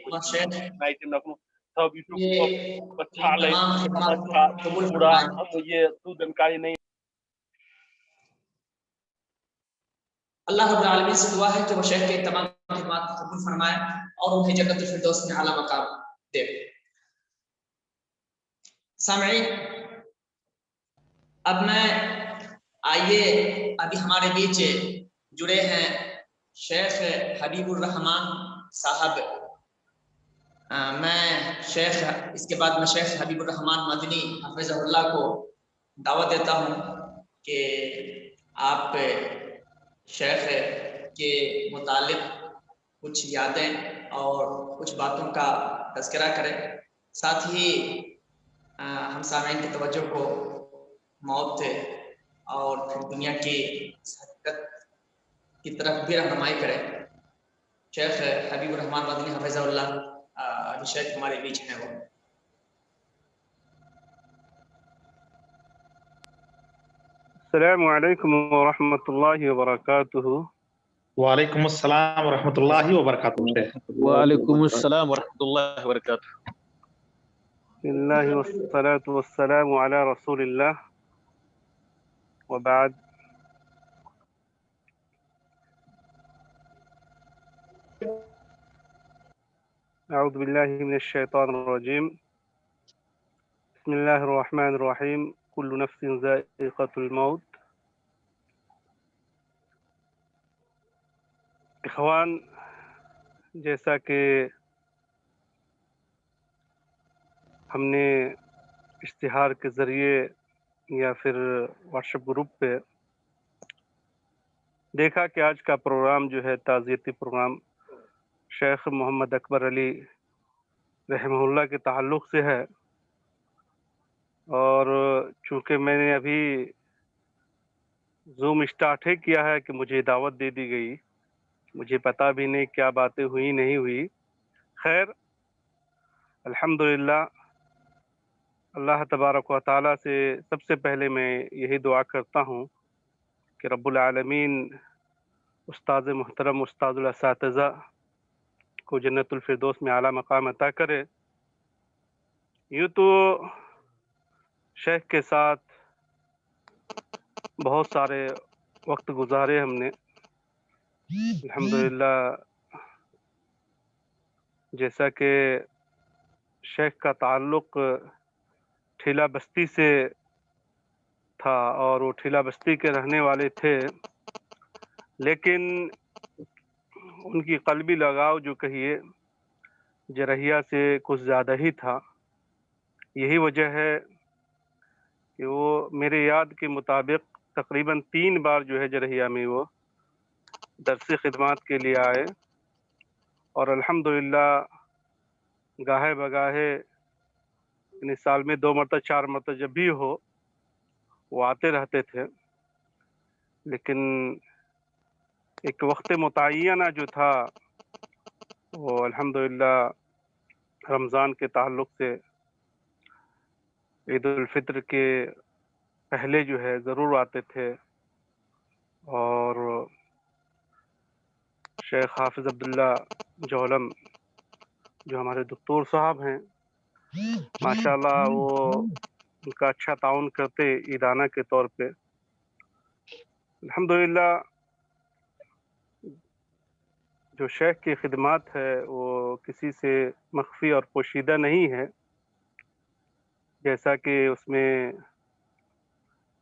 वह शेख ये तमाम खिदमत कबूल फरमाए। अल्लाह रब्बुल आलमीन से दुआ है कि वह शेख के तमाम खिदमत कबूल फरमाए और उन्हें जन्नतुल फिरदौस में आला मकाम दे। सामईन, अब मैं आइए अभी हमारे बीच जुड़े हैं शेख हबीबुर रहमान साहब। मैं शेख इसके बाद मैं शेख हबीबुर रहमान मदनी हफिज़हुल्लाह को दावत देता हूँ कि आप शेख के मुतालिक कुछ यादें और कुछ बातों का तज़किरा करें। साथ ही हम सामईन की तवज्जो को मौत और फिर दुनिया की हकीकत की तरफ भी रहनुमाई करें। शेख हबीबुर रहमान मदनी हफिज़हुल्लाह अभी शेख हमारे बीच हैं। वो अस्सलामु अलैकुम व रहमतुल्लाहि व बरकातुहू। वालेकुम अस्सलाम व रहमतुल्लाहि व बरकातुहू शेख। वालेकुम अस्सलाम व रहमतुल्लाहि व बरकातुहू। बिस्मिल्लाहि वस्सलातु वस्सलामु अला रसूलिल्लाह व बाद। अऊज़ु बिल्लाहि मिनश शैतानिर रजीम। बिस्मिल्लाहिर रहमानिर रहीम। कुल्लु नफ्सिन ज़ाइक़तुल मौत। इख़वान, जैसा कि हमने इश्तिहार के ज़रिए या फिर व्हाट्सएप ग्रुप पे देखा कि आज का प्रोग्राम जो है ताज़ियती प्रोग्राम शेख मोहम्मद अकबर अली रहमहुल्लाह के ताल्लुक़ से है, और चूँकि मैंने अभी ज़ूम स्टार्ट ही किया है कि मुझे दावत दे दी गई, मुझे पता भी नहीं क्या बातें हुई नहीं हुई, खैर, अल्हम्दुलिल्लाह। अल्लाह तबारक व तआला से सबसे पहले मैं यही दुआ करता हूँ कि रब्बुल आलमीन उस्ताद मुहतरम उस्तादुल असातिज़ा को जन्नतुल फिरदौस में आला मकाम अता करे। यूँ तो शेख के साथ बहुत सारे वक्त गुजारे हमने, अल्हम्दुलिल्लाह। जैसा कि शेख का ताल्लुक़ ठीला बस्ती से था और वो ठीला बस्ती के रहने वाले थे, लेकिन उनकी क़ल्बी लगाव जो कहिए जरहिया से कुछ ज़्यादा ही था। यही वजह है कि वो मेरे याद के मुताबिक तकरीबन 3 बार जो है जरहिया में वो दरस खिदमत के लिए आए और अल्हम्दुलिल्लाह गाहे बगाहे यानी साल में 2 मरतबा 4 मरतबा जब भी हो वो आते रहते थे। लेकिन एक वक्त मुतय्यना जो था वो अल्हम्दुलिल्लाह रमज़ान के ताल्लुक़ से ईद उल फित्र के पहले जो है ज़रूर आते थे और शेख हाफिज़ अब्दुल्ला जोहलम जो हमारे दक्तोर साहब हैं, माशाल्लाह वो उनका अच्छा ताउन करते ईदाना के तौर पे। अल्हम्दुलिल्लाह जो शेख की खिदमत है वो किसी से मख्फी और पोशीदा नहीं है, जैसा कि उसमें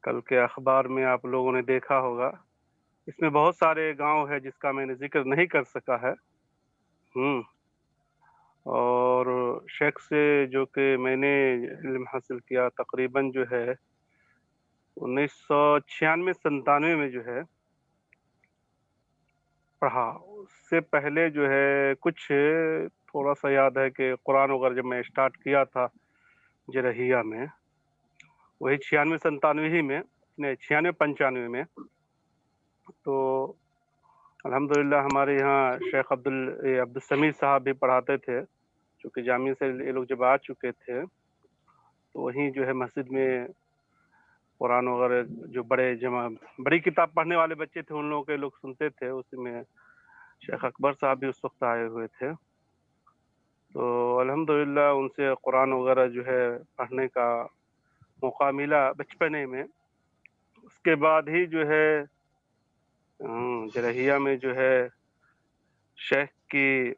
कल के अखबार में आप लोगों ने देखा होगा। इसमें बहुत सारे गांव है जिसका मैंने जिक्र नहीं कर सका है। और शेख से जो कि मैंने इल्म हासिल किया तकरीबन जो है 1996-97 में जो है पढ़ा। उससे पहले जो है कुछ थोड़ा सा याद है कि कुरान वगैरह जब मैं स्टार्ट किया था जरहिया में, वही 96-97 ही में, नहीं 96-95 में। तो अल्हम्दुलिल्लाह हमारे यहाँ शेख अब्दुल समीद साहब भी पढ़ाते थे, चूँकि जामिया से ये लोग जब आ चुके थे तो वहीं जो है मस्जिद में कुरान वगैरह जो बड़ी किताब पढ़ने वाले बच्चे थे उन लोगों के लोग सुनते थे। उसी में शेख अकबर साहब भी उस वक्त आए हुए थे। तो अल्हम्दुलिल्लाह उनसे कुरान वगैरह जो है पढ़ने का मौका मिला बचपने में। उसके बाद ही जो है जरहिया में जो है शेख की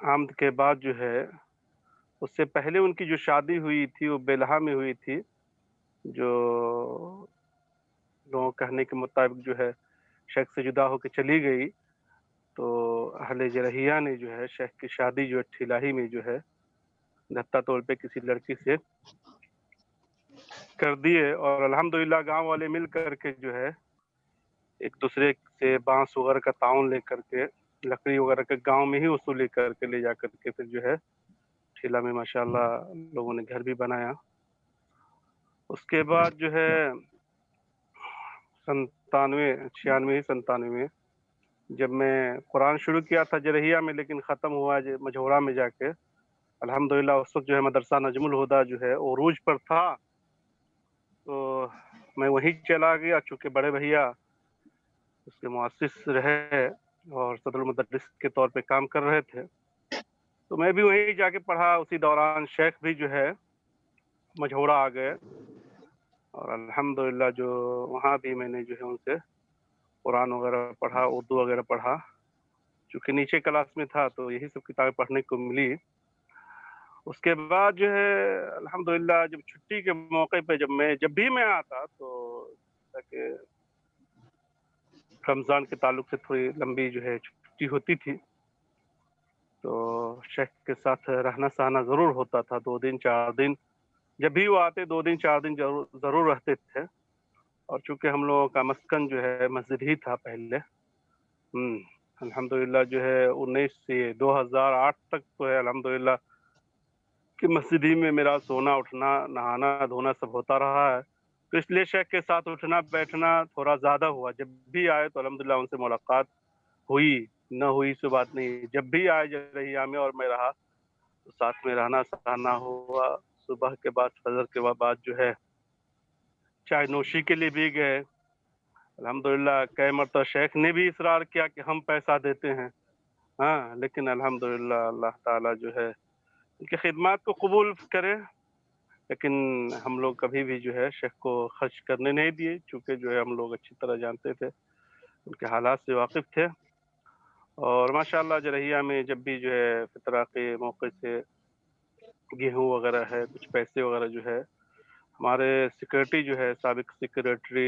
आमद के बाद जो है, उससे पहले उनकी जो शादी हुई थी वो बेलहा में हुई थी, जो लोगों कहने के मुताबिक जो है शेख से जुदा होकर चली गई। तो अहले जरहिया ने जो है शेख की शादी जो है ठिलाही में जो है धत्ता तौर पे किसी लड़की से कर दिए और अल्हम्दुलिल्लाह गांव वाले मिल करके जो है एक दूसरे से बांस वगैरह का ताउन लेकर के लकड़ी वगैरह के गांव में ही वसूल लेकर के ले जा करके फिर जो है ठेला में माशाल्लाह लोगों ने घर भी बनाया। उसके बाद जो है 97 में जब मैं कुरान शुरू किया था जरहिया में, लेकिन ख़त्म हुआ मझौरा में जाके। अल्हम्दुलिल्लाह उस वक्त जो है मदरसा नजमुल हुदा जो है उरूज पर था, तो मैं वहीं चला गया, चूँकि बड़े भैया उसके मुअस्सिस रहे और सदरुल मुदर्रिस के तौर पे काम कर रहे थे, तो मैं भी वहीं जाके पढ़ा। उसी दौरान शेख भी जो है मझौरा आ गए और अल्हम्दुलिल्लाह जो वहाँ भी मैंने जो है उनसे कुरान वगैरह पढ़ा, उर्दू वगैरह पढ़ा। चूँकि नीचे क्लास में था तो यही सब किताबें पढ़ने को मिली। उसके बाद जो है अल्हम्दुलिल्लाह जब छुट्टी के मौके पे जब भी मैं आता तो ताकि रमज़ान के ताल्लुक से थोड़ी लंबी जो है छुट्टी होती थी, तो शेख के साथ रहना सहना ज़रूर होता था। 2 दिन 4 दिन जब भी वो आते 2 दिन 4 दिन ज़रूर रहते थे। और चूँकि हम लोगों का मस्कन जो है मस्जिद ही था पहले। अल्हम्दुलिल्लाह जो है 19 से 2008 तक तो है अल्हम्दुलिल्लाह कि मस्जिद ही में मेरा सोना उठना नहाना धोना सब होता रहा है। तो इसलिए शेख के साथ उठना बैठना थोड़ा ज़्यादा हुआ। जब भी आए तो अल्हम्दुलिल्लाह उनसे मुलाकात हुई न हुई सो बात नहीं। जब भी आए जरहिया में और मैं रहा तो साथ में रहना सहना हुआ। सुबह के बाद फजर के बाद जो है चाय नोशी के लिए भी गए। अल्हम्दुलिल्लाह कई मरतबा शेख ने भी इसरार किया कि हम पैसा देते हैं, हाँ, लेकिन अल्हम्दुलिल्लाह अल्लाह ताला जो है उनकी खिदमत को कबूल करे। लेकिन हम लोग कभी भी जो है शेख को खर्च करने नहीं दिए, चूँकि जो है हम लोग अच्छी तरह जानते थे, उनके हालात से वाकिफ़ थे। और माशाअल्लाह जरहिया में जब भी जो है फितरा के मौके से गेहूँ वगैरह है, कुछ पैसे वगैरह जो है, हमारे सेक्रेटरी जो है साबिक सेक्रेटरी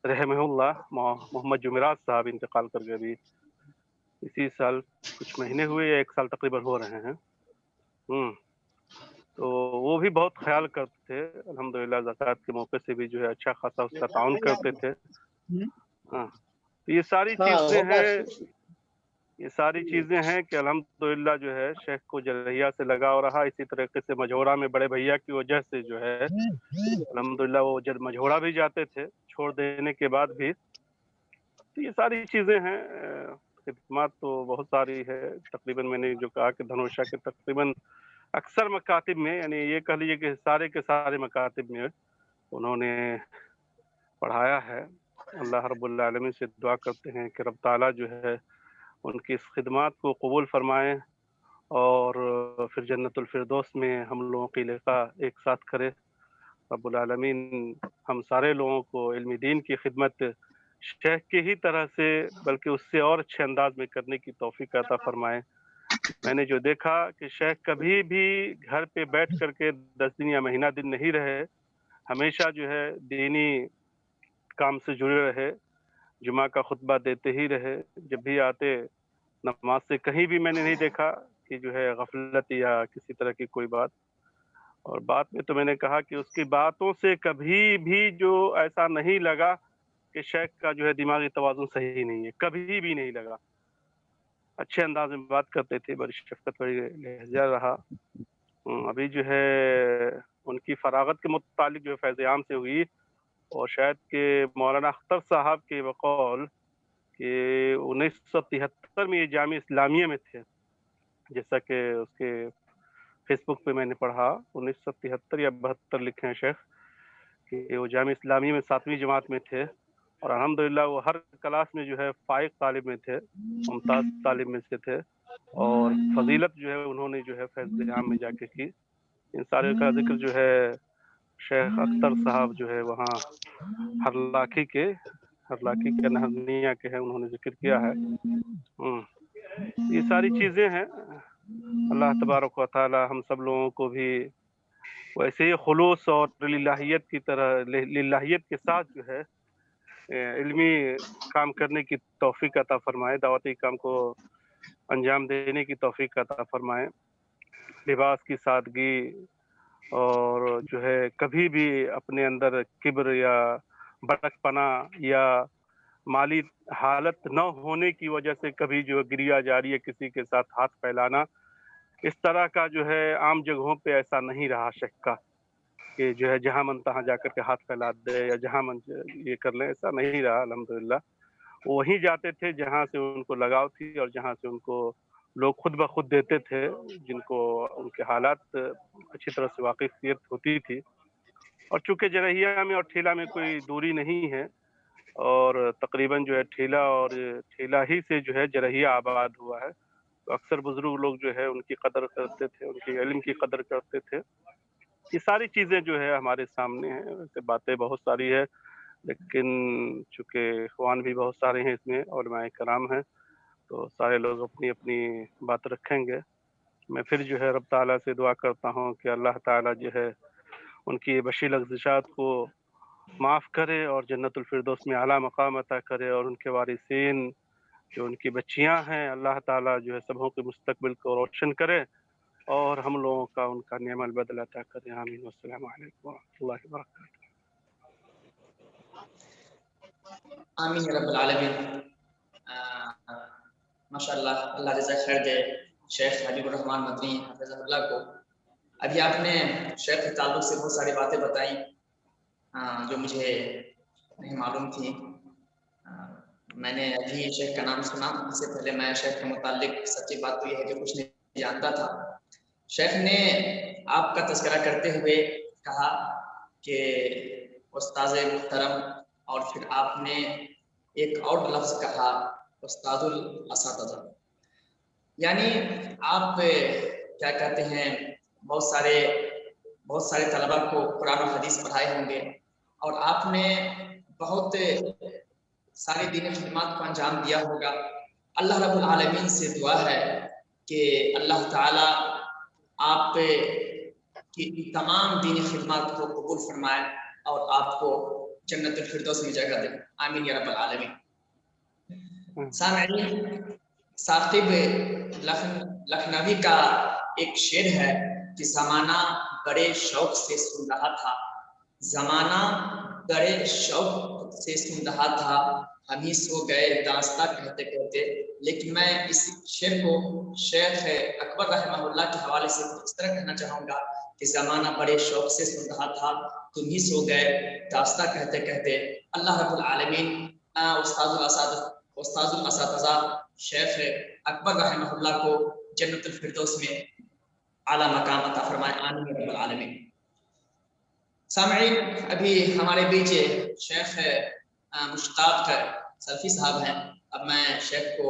रहमहुल्लाह मोहम्मद जुमेरात साहब इंतकाल कर गए अभी इसी साल, कुछ महीने हुए या 1 साल तकरीबन हो रहे हैं। तो वो भी बहुत ख्याल करते थे। अल्हम्दुलिल्लाह ज़कात के मौके से भी जो है अच्छा खासा उसका ताउन करते थे। हाँ, तो ये सारी चीज़ें हैं, ये सारी चीज़ें हैं कि अल्हम्दुलिल्लाह जो है शेख को जरहिया से लगाव रहा। इसी तरीके से मझौरा में बड़े भैया की वजह से जो है अल्हम्दुलिल्लाह वो जब मझौरा भी जाते थे छोड़ देने के बाद भी। तो ये सारी चीज़ें हैं। खिदमत तो बहुत सारी है। तकरीबन मैंने जो कहा कि धनोशा के तकरीबन अक्सर मकातिब में, यानी ये कह लीजिए कि सारे के सारे मकातिब में उन्होंने पढ़ाया है। अल्लाह रब्बुल आलमीन से दुआ करते हैं कि रब ताला जो है उनकी इस खिदमत को कबूल फरमाएँ और फिर जन्नतुल फिरदौस में हम लोगों की लिक़ा एक साथ करे। रब्बुल आलमीन हम सारे लोगों को इल्म दीन की खिदमत शेख की ही तरह से बल्कि उससे और अच्छे अंदाज में करने की तौफीक अता फरमाए। मैंने जो देखा कि शेख कभी भी घर पे बैठ करके 10 दिन या महीना दिन नहीं रहे, हमेशा जो है दीनी काम से जुड़े रहे, जुमा का खुतबा देते ही रहे। जब भी आते नमाज से कहीं भी मैंने नहीं देखा कि जो है गफलत या किसी तरह की कोई बात। और बात में तो मैंने कहा कि उसकी बातों से कभी भी जो ऐसा नहीं लगा कि शेख का जो है दिमागी तवाज़ुन सही नहीं है, कभी भी नहीं लगा। अच्छे अंदाज में बात करते थे, बड़ी शफ़क़त बड़ी लहज़ा रहा। अभी जो है उनकी फ़राग़त के मुतालिक जो है फ़ैज़ आम से हुई और शायद कि मौलाना अख्तर साहब के बक़ौल कि 1973 में ये जामिया इस्लामिया में थे। जैसा कि उसके फ़ेसबुक पे मैंने पढ़ा 1973 या 72 लिखे हैं शेख कि वो जामिया इस्लामिया में 7वीं जमात में थे और अल्हम्दुलिल्लाह वो हर क्लास में जो है फ़ाइक़ तालिब में थे, मुमताज़ तालिब में से थे और फ़ज़ीलत जो है उन्होंने जो है फ़ैज़ आम में जाके की। इन सारे का ज़िक्र जो है शेख अख्तर साहब जो है वहाँ हरलाखी के नहरनिया के हैं, उन्होंने ज़िक्र किया है। ये सारी चीज़ें हैं। अल्लाह तबारक व तआला हम सब लोगों को भी वैसे ही खुलूस और लिल्लाहियत की तरह लिल्लाहियत के साथ जो है इल्मी काम करने की तौफीक अता फरमाए, दावती काम को अंजाम देने की तौफीक अता फरमाए। लिबास की सादगी और जो है कभी भी अपने अंदर किब्र या बड़कपना या माली हालत न होने की वजह से कभी जो गिरिया जारी है किसी के साथ हाथ फैलाना, इस तरह का जो है आम जगहों पे ऐसा नहीं रहा शेख का कि जो है जहाँ मन तहाँ जाकर के हाथ फैला दे या जहाँ मन ये कर ले, ऐसा नहीं रहा अल्हम्दुलिल्लाह। वो वहीं जाते थे जहाँ से उनको लगाव थी और जहाँ से उनको लोग खुद ब खुद देते थे, जिनको उनके हालात अच्छी तरह से वाकिफियत होती थी। और चूँकि जरहिया में और ठेला में कोई दूरी नहीं है और तकरीबन जो है ठेला ही से जो है जरहिया आबाद हुआ है, तो अक्सर बुजुर्ग लोग जो है उनकी कदर करते थे, उनके इल्म की कदर करते थे। ये सारी चीज़ें जो है हमारे सामने हैं। वैसे बातें बहुत सारी है, लेकिन चूँकि इख़वान भी बहुत सारे हैं इसमें, उलमाए कराम हैं, तो सारे लोग अपनी-अपनी बात रखेंगे। मैं फिर जो है रब ताला से दुआ करता हूँ कि अल्लाह ताला जो है उनकी बशी लग़्ज़िशात को माफ़ करे और जन्नतुल फिरदौस में आला मकाम अता करे और उनके वारिसीन जो उनकी बच्चियाँ हैं, अल्लाह ताला जो है सबों के मुस्तक़बिल को रोशन करे और हम लोगों का उनका नेमल बदल अता करे। आमीन। अस्सलामु अलैकुम व रहमतुल्लाहि व बरकातहू। आमीन या रब्बल आलमीन। माशाअल्लाह, अल्लाह जज़ा खैर दे शेख हबीबुर रहमान मदनी हफ़िज़हुल्लाह को। अभी आपने शेख के ताल्लुक से बहुत सारी बातें बताई जो मुझे नहीं मालूम थी। میں نے ابھی شیخ کا نام سنا، اس سے پہلے میں شیخ کے متعلق سچی بات تو یہ ہے کہ کچھ نہیں جانتا تھا۔ شیخ نے آپ کا تذکرہ کرتے ہوئے کہا کہ استاذ محترم، اور پھر آپ نے ایک اور لفظ کہا استاد الاساتذہ، یعنی آپ کیا کہتے ہیں بہت سارے طلبا کو قرآن و حدیث پڑھائے ہوں گے، اور آپ نے بہت ساری دینی خدمات کو انجام دیا ہوگا۔ اللہ رب العالمین سے دعا ہے کہ اللہ تعالی آپ کی تمام دینی خدمات کو قبول فرمائے اور آپ کو جنت الفردوس میں جگہ دے، آمین یا رب العالمین۔ سامعین، ثاقب لکھنوی کا ایک شعر ہے کہ زمانہ بڑے شوق سے سن رہا تھا، زمانہ بڑے شوق سے سن رہا تھا، ہم ہی سو گئے داستہ کہتے کہتے۔ لیکن میں اس شعر کو شیخ اکبر رحمہ اللہ کے حوالے سے اس طرح کہنا چاہوں گا کہ زمانہ بڑے شوق سے سن رہا تھا، تم ہی سو گئے داستہ کہتے کہتے۔ اللہ رب العالمین استاد الاساتذہ شیخ اکبر رحمہ اللہ کو جنت الفردوس میں اعلیٰ مقام عطا فرمائے، آمین یا رب العالمین۔ سامعین، ابھی ہمارے بیچ شیخ مشتاق سلفی صاحب ہیں۔ اب میں شیخ کو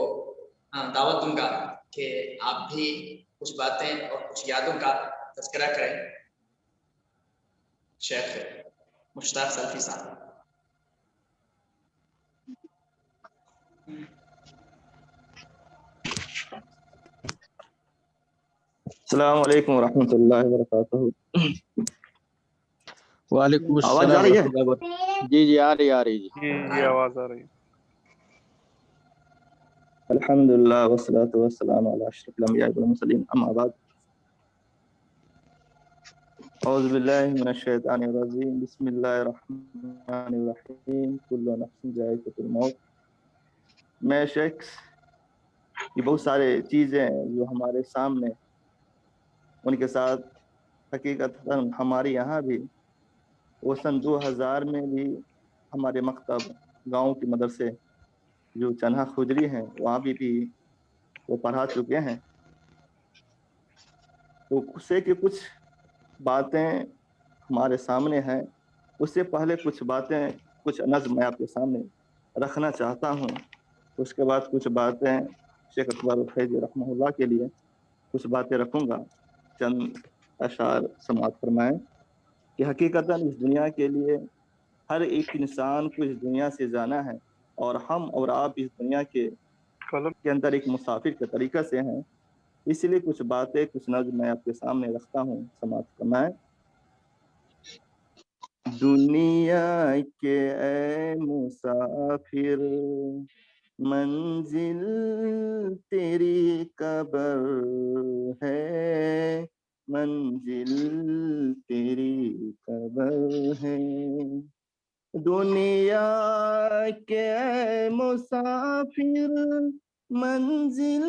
دعوت دوں گا کہ آپ بھی کچھ باتیں اور کچھ یادوں کا تذکرہ کریں۔ شیخ مشتاق سلفی صاحب۔ السلام علیکم ورحمۃ اللہ وبرکاتہ۔ وعلیکم آواز السلام آ رہی ہے؟ ورحمۃ اللہ وبرکاتہ۔ جی آ رہی جی۔ جی آواز آ رہی ہے۔ الحمدللہ والصلاۃ والسلام علی اشرف الانبیاء والمرسلین، اما بعد، اعوذ باللہ من الشیطان الرجیم، بسم اللہ الرحمن الرحیم، کل نفس ذائقۃ الموت۔ میں شیخ یہ بہت سارے چیزیں جو ہمارے سامنے ان کے ساتھ حقیقت ہمارے یہاں بھی وہ سن 2000 میں بھی ہمارے مکتب گاؤں کے مدرسے جو چنہا خجری ہیں وہاں بھی وہ پڑھا چکے ہیں۔ تو اس سے کہ کچھ باتیں ہمارے سامنے ہیں، اس سے پہلے کچھ باتیں، کچھ نظم میں آپ کے سامنے رکھنا چاہتا ہوں۔ اس کے بعد کچھ باتیں شیخ اکبر الفیض رحمہ اللہ کے لیے کچھ باتیں رکھوں گا، چند اشعار سماعت فرمائیں کہ حقیقتاً اس دنیا کے لیے ہر ایک انسان کو اس دنیا سے جانا ہے، اور ہم اور آپ اس دنیا کے اندر ایک مسافر کے طریقے سے ہیں۔ اس لیے کچھ باتیں، کچھ نظم میں آپ کے سامنے رکھتا ہوں، سماعت فرمائیں۔ دنیا کے اے مسافر منزل تیری قبر ہے، منزل تیری قبر ہے۔ دنیا کے اے مسافر منزل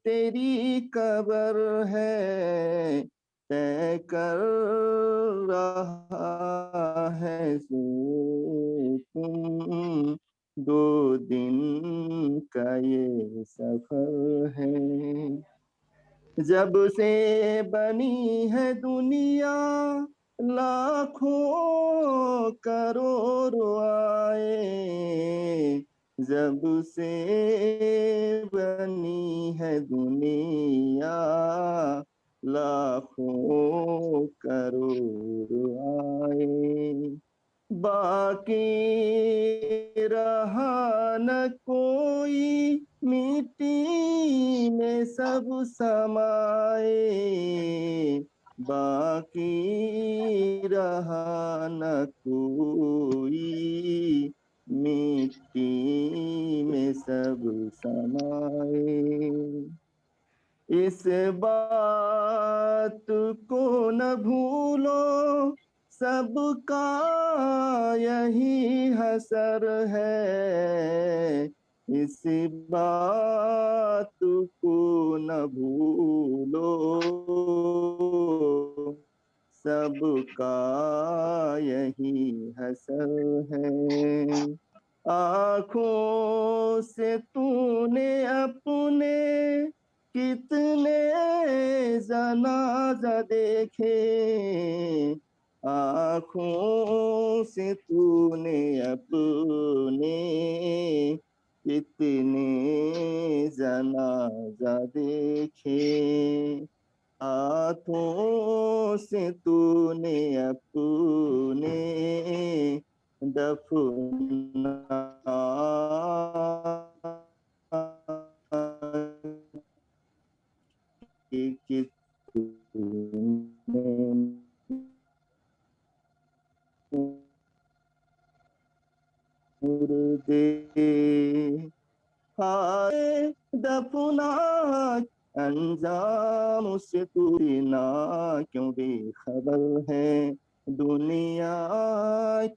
تیری قبر ہے، طے کر رہا ہے تم 2 دن کا یہ سفر ہے۔ جب سے بنی ہے دنیا لاکھوں کروڑ آئے، جب سے بنی ہے دنیا لاکھوں کروڑ آئے، باقی رہا نہ کوئی مٹی میں سب سمائے، باقی رہا نہ کوئی مٹی میں سب سمائے۔ اس بات کو نہ بھولو سب کا یہی حسر ہے، اس بات کو نہ بھولو سب کا یہی حسر ہے۔ آنکھوں نے اپنے کتنے جنازہ دیکھے، آنکھوں سے تو نے اپنے کتنے جنازہ دیکھے، ہاتھوں سے تو نے اپنے دفنا مردے ہائے دفنا انجام سے تو نہ کیوں بے خبر ہے، دنیا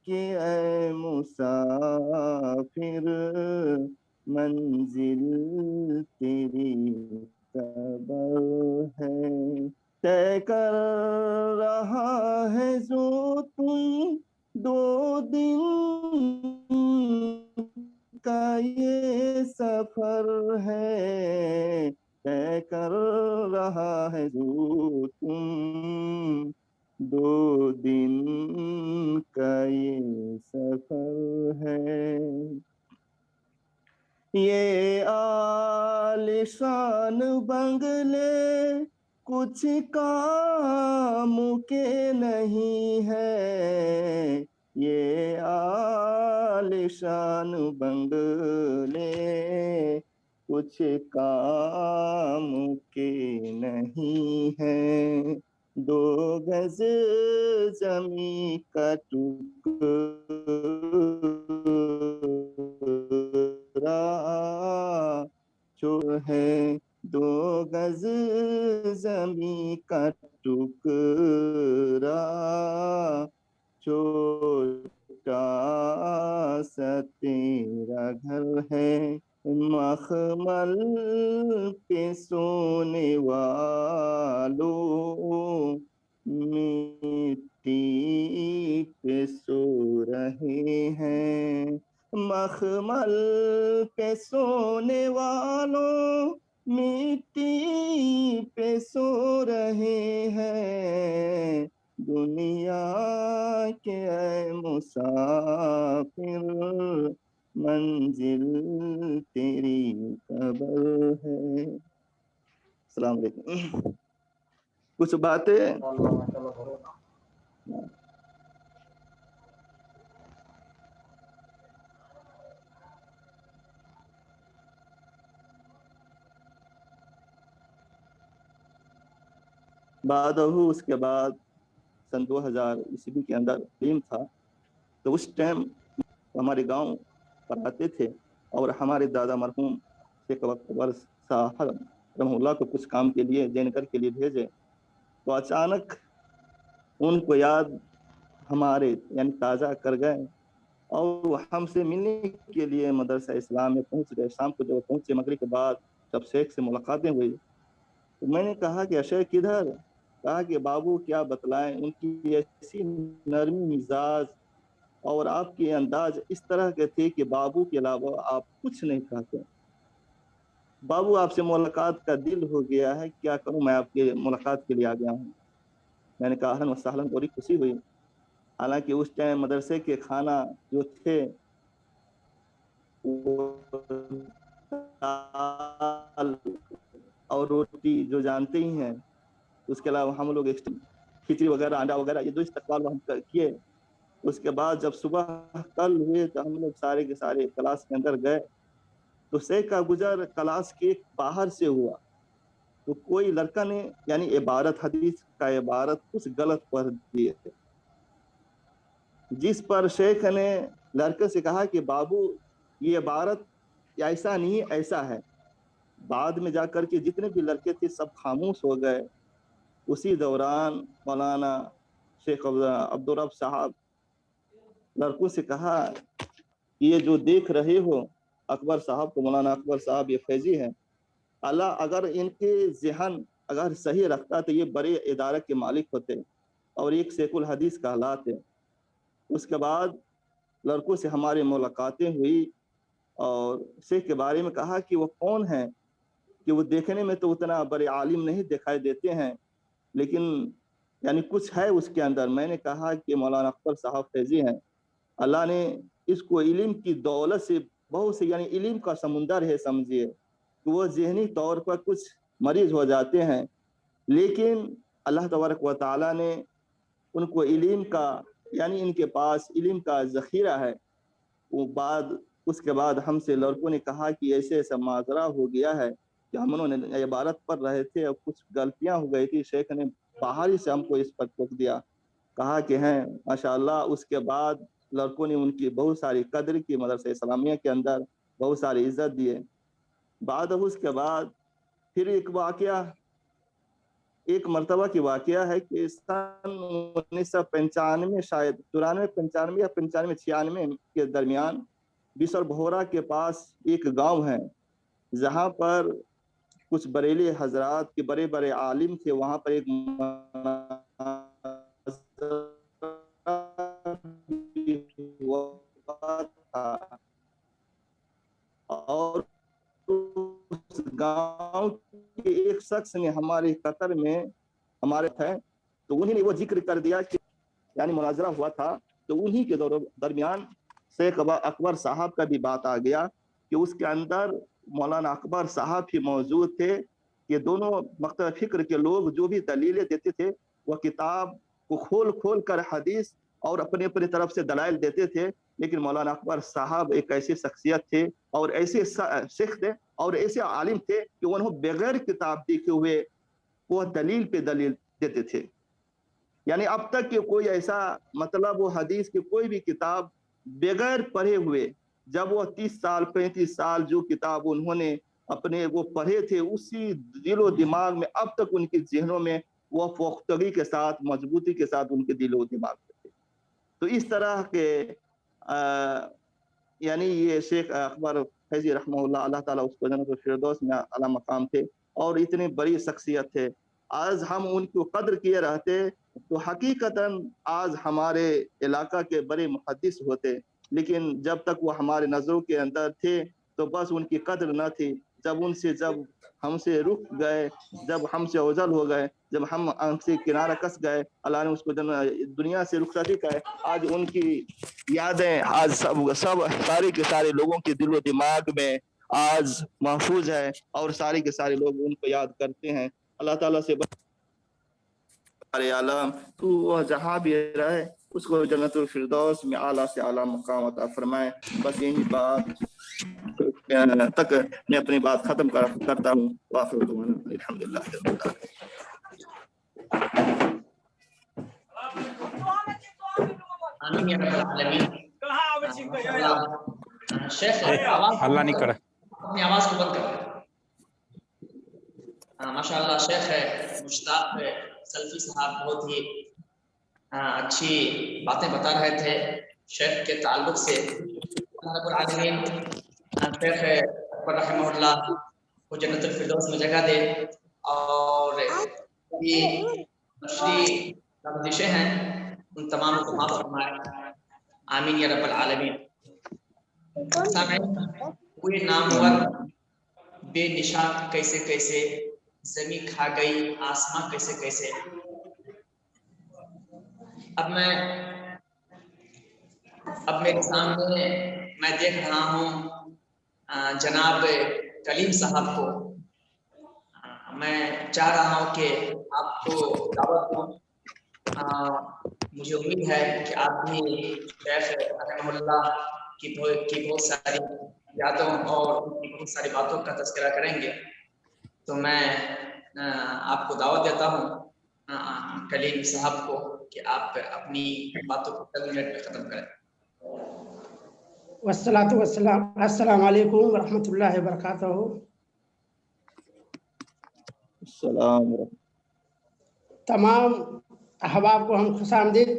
کے اے مسافر منزل تیری قبر ہے، طے کر رہا ہے جو تم 2 دن کا یہ سفر ہے، طے کر رہا ہے جو تم 2 دن کا یہ سفر ہے، یہ عالیشان بنگلے کچھ کام کے نہیں ہے، یہ عالیشان بنگلے کچھ کام کے نہیں ہے، 2 گز زمین کا ٹکڑا جو ہے، 2 گز زمین کا ٹکڑا چھوٹا سا تیرا گھر ہے، مخمل پہ سونے والوں مٹی پہ سو رہے ہیں، مخمل پہ سونے والوں مٹی پہ سو رہے ہیں، دنیا کے اے مسافر منزل تیری قبر ہے۔ السلام علیکم۔ کچھ باتیں اس کے بعد سن 2000 عیسوی کے اندر تعلیم تھا، تو اس ٹائم ہمارے گاؤں پر آتے تھے اور ہمارے دادا مرحوم شیخ اکبر صاحب رحمہ اللہ کو کچھ کام کے لیے جینکر کے لیے بھیجے، تو اچانک ان کو یاد ہمارے یعنی تازہ کر گئے اور ہم سے ملنے کے لیے مدرسہ اسلام میں پہنچ گئے۔ شام کو جب پہنچے مغرب کے بعد جب شیخ سے ملاقاتیں ہوئی تو میں نے کہا کہ شیخ کدھر؟ کہا کہ بابو کیا بتلائیں، ان کی ایسی نرمی مزاج اور آپ کے انداز اس طرح کے تھے کہ بابو کے علاوہ آپ کچھ نہیں کہتے۔ بابو آپ سے ملاقات کا دل ہو گیا ہے، کیا کروں، میں آپ کے ملاقات کے لیے آ گیا ہوں۔ میں نے کہا اہلاً و سہلاً، بڑی خوشی ہوئی۔ حالانکہ اس ٹائم مدرسے کے کھانا جو تھے دال اور روٹی جو جانتے ہی ہیں، اس کے علاوہ ہم لوگ کھچڑی وغیرہ انڈا وغیرہ یہ 2 استقبال ہم کیے۔ اس کے بعد جب صبح کل ہوئے تو ہم لوگ سارے کے سارے کلاس کے اندر گئے، تو شیخ کا گزر کلاس کے باہر سے ہوا، تو کوئی لڑکا نے یعنی عبارت حدیث کا عبارت کچھ غلط پڑھ دیے تھے، جس پر شیخ نے لڑکے سے کہا کہ بابو یہ عبارت ایسا نہیں ایسا ہے۔ بعد میں جا کر کے جتنے بھی لڑکے تھے سب خاموش ہو گئے۔ اسی دوران مولانا شیخ عبدالرب صاحب لڑکوں سے کہا یہ جو دیکھ رہے ہو اکبر صاحب کو، مولانا اکبر صاحب یہ فیضی ہیں، اللہ اگر ان کے ذہن اگر صحیح رکھتا تو یہ بڑے ادارے کے مالک ہوتے اور ایک شیخ الحدیث کہلاتے۔ اس کے بعد لڑکوں سے ہماری ملاقاتیں ہوئی اور शेख के बारे में कहा कि वो कौन है, कि वो देखने में तो उतना बड़े आलिम नहीं दिखाई देते हैं, लेकिन यानी कुछ है उसके अंदर। मैंने कहा कि मौलाना अख्तर साहब फैजी हैं, अल्लाह ने इसको इल्म की दौलत से बहुत से, यानी इल्म का समुंदर है समझिए, कि वो ज़हनी तौर पर कुछ मरीज हो जाते हैं, लेकिन अल्लाह तबारक व तआला ने उनको इल्म का, यानी इनके पास इल्म का ज़ख़ीरा है। वो उसके बाद हमसे लड़कों ने कहा कि ऐसे ऐसा माजरा हो गया है कि हम उन्होंने इबारत पढ़ रहे थे और कुछ गलतियां हो गई थी, शेख ने बाहर ही से हमको इस पर टोक दिया, कहा कि हैं माशाअल्लाह। उसके बाद लड़कों ने उनकी बहुत सारी कदर की, मदरसा इस्लामिया के अंदर बहुत सारी इज्जत दिए। बाद उसके बाद फिर एक मरतबा की वाकया है कि सन 1995 शायद 94, 95 या 95, 96 के दरमियान बिसर भोरा के पास एक गांव है, जहां पर कुछ बरेली हजरात के बड़े बड़े आलिम थे। वहां पर एक हुआ था और उस गांव के एक शख्स ने हमारे कतर में हमारे थे, तो उन्हीं ने वो जिक्र कर दिया कि यानी मुनाजरा हुआ था, तो उन्हीं के दरमियान शेख अकबर साहब का भी बात आ गया कि उसके अंदर मौलाना अकबर साहब भी मौजूद थे। ये दोनों मकतब फिक्र के लोग जो भी दलीलें देते थे, वह किताब को खोल खोल कर हदीस और अपने अपने तरफ से दलाइल देते थे, लेकिन मौलाना अकबर साहब एक ऐसी शख्सियत थे और ऐसे शेख थे और ऐसे आलिम थे कि उन्होंने बगैर किताब देखे हुए वो दलील पे दलील देते थे। यानी अब तक के कोई ऐसा मतलब वो हदीस की कोई भी किताब बगैर पढ़े हुए, जब वो 30 साल 35 साल जो किताब उन्होंने अपने वो पढ़े थे, उसी दिलो दिमाग में अब तक उनके जहनों में वो पुख्तगी के साथ, मजबूती के साथ उनके दिलो दिमाग में थे। तो इस तरह के यानी ये शेख अकबर फैजी रहमहुल्लाह, अल्लाह ताला उसको जन्नतुल फिरदौस में आला मकाम थे और इतने बड़ी शख्सियत थे। आज हम उनको कद्र किए रहते तो हकीकतन आज हमारे इलाका के बड़े मुहद्दिस होते, लेकिन जब तक वो हमारे नज़रों के अंदर थे तो बस उनकी कद्र न थी। जब हमसे रुक गए, जब हमसे ओझल हो गए, जब हम हमसे किनारा कस गए, अल्लाह ने उसको दुनिया से रुखसती करे। आज उनकी यादें आज सब सारे के सारे लोगों के दिलो दिमाग में आज महफूज है और सारे के सारे लोग उनको याद करते हैं। अल्लाह ताला से अरे आलम तो वह जहाँ भी रहे उसको जन्नतुल फिरदौस में आला से आला मकाम अता फरमाए। बस यही बात तक मैं अपनी बात खत्म करता हूँ। वाफिर दुआना अल्हम्दुलिल्लाह। शेख अल्लाह नहीं करे, अपनी आवाज को बंद कर। माशाअल्लाह शेख है मुश्ताक सल्फी साहब बहुत ही अच्छी बातें बता रहे थे शेख के ताल्लुक से। रब्बुल आलमीन शेख अकबर रहमहुल्लाह को जन्नतुल फिरदौस में जगह दे और ये मशरी लफ्ज़िशें हैं उन तमाम को माफ फरमाए, आमीन या रब्बुल आलमीन। हुए नामवर बेनिशा कैसे कैसे, ज़मीं खा गई आसमां कैसे कैसे। अब मेरे सामने मैं देख रहा हूँ जनाब कलीम साहब को। मैं चाह रहा हूँ कि आपको दावत दूं। मुझे उम्मीद है कि आप भी शेख रहमहुल्लाह की बहुत सारी यादों और उनकी बहुत सारी बातों का तज़किरा करेंगे। तो मैं आपको दावत देता हूँ कलीम साहब को कि आप अपनी बातों को 10 मिनट में ख़त्म करें। वस्सलातु वस्सलाम, अस्सलामु अलैकुम व रहमतुल्लाहि व बरकातहू। तमाम अहबाब को हम खुशामदीद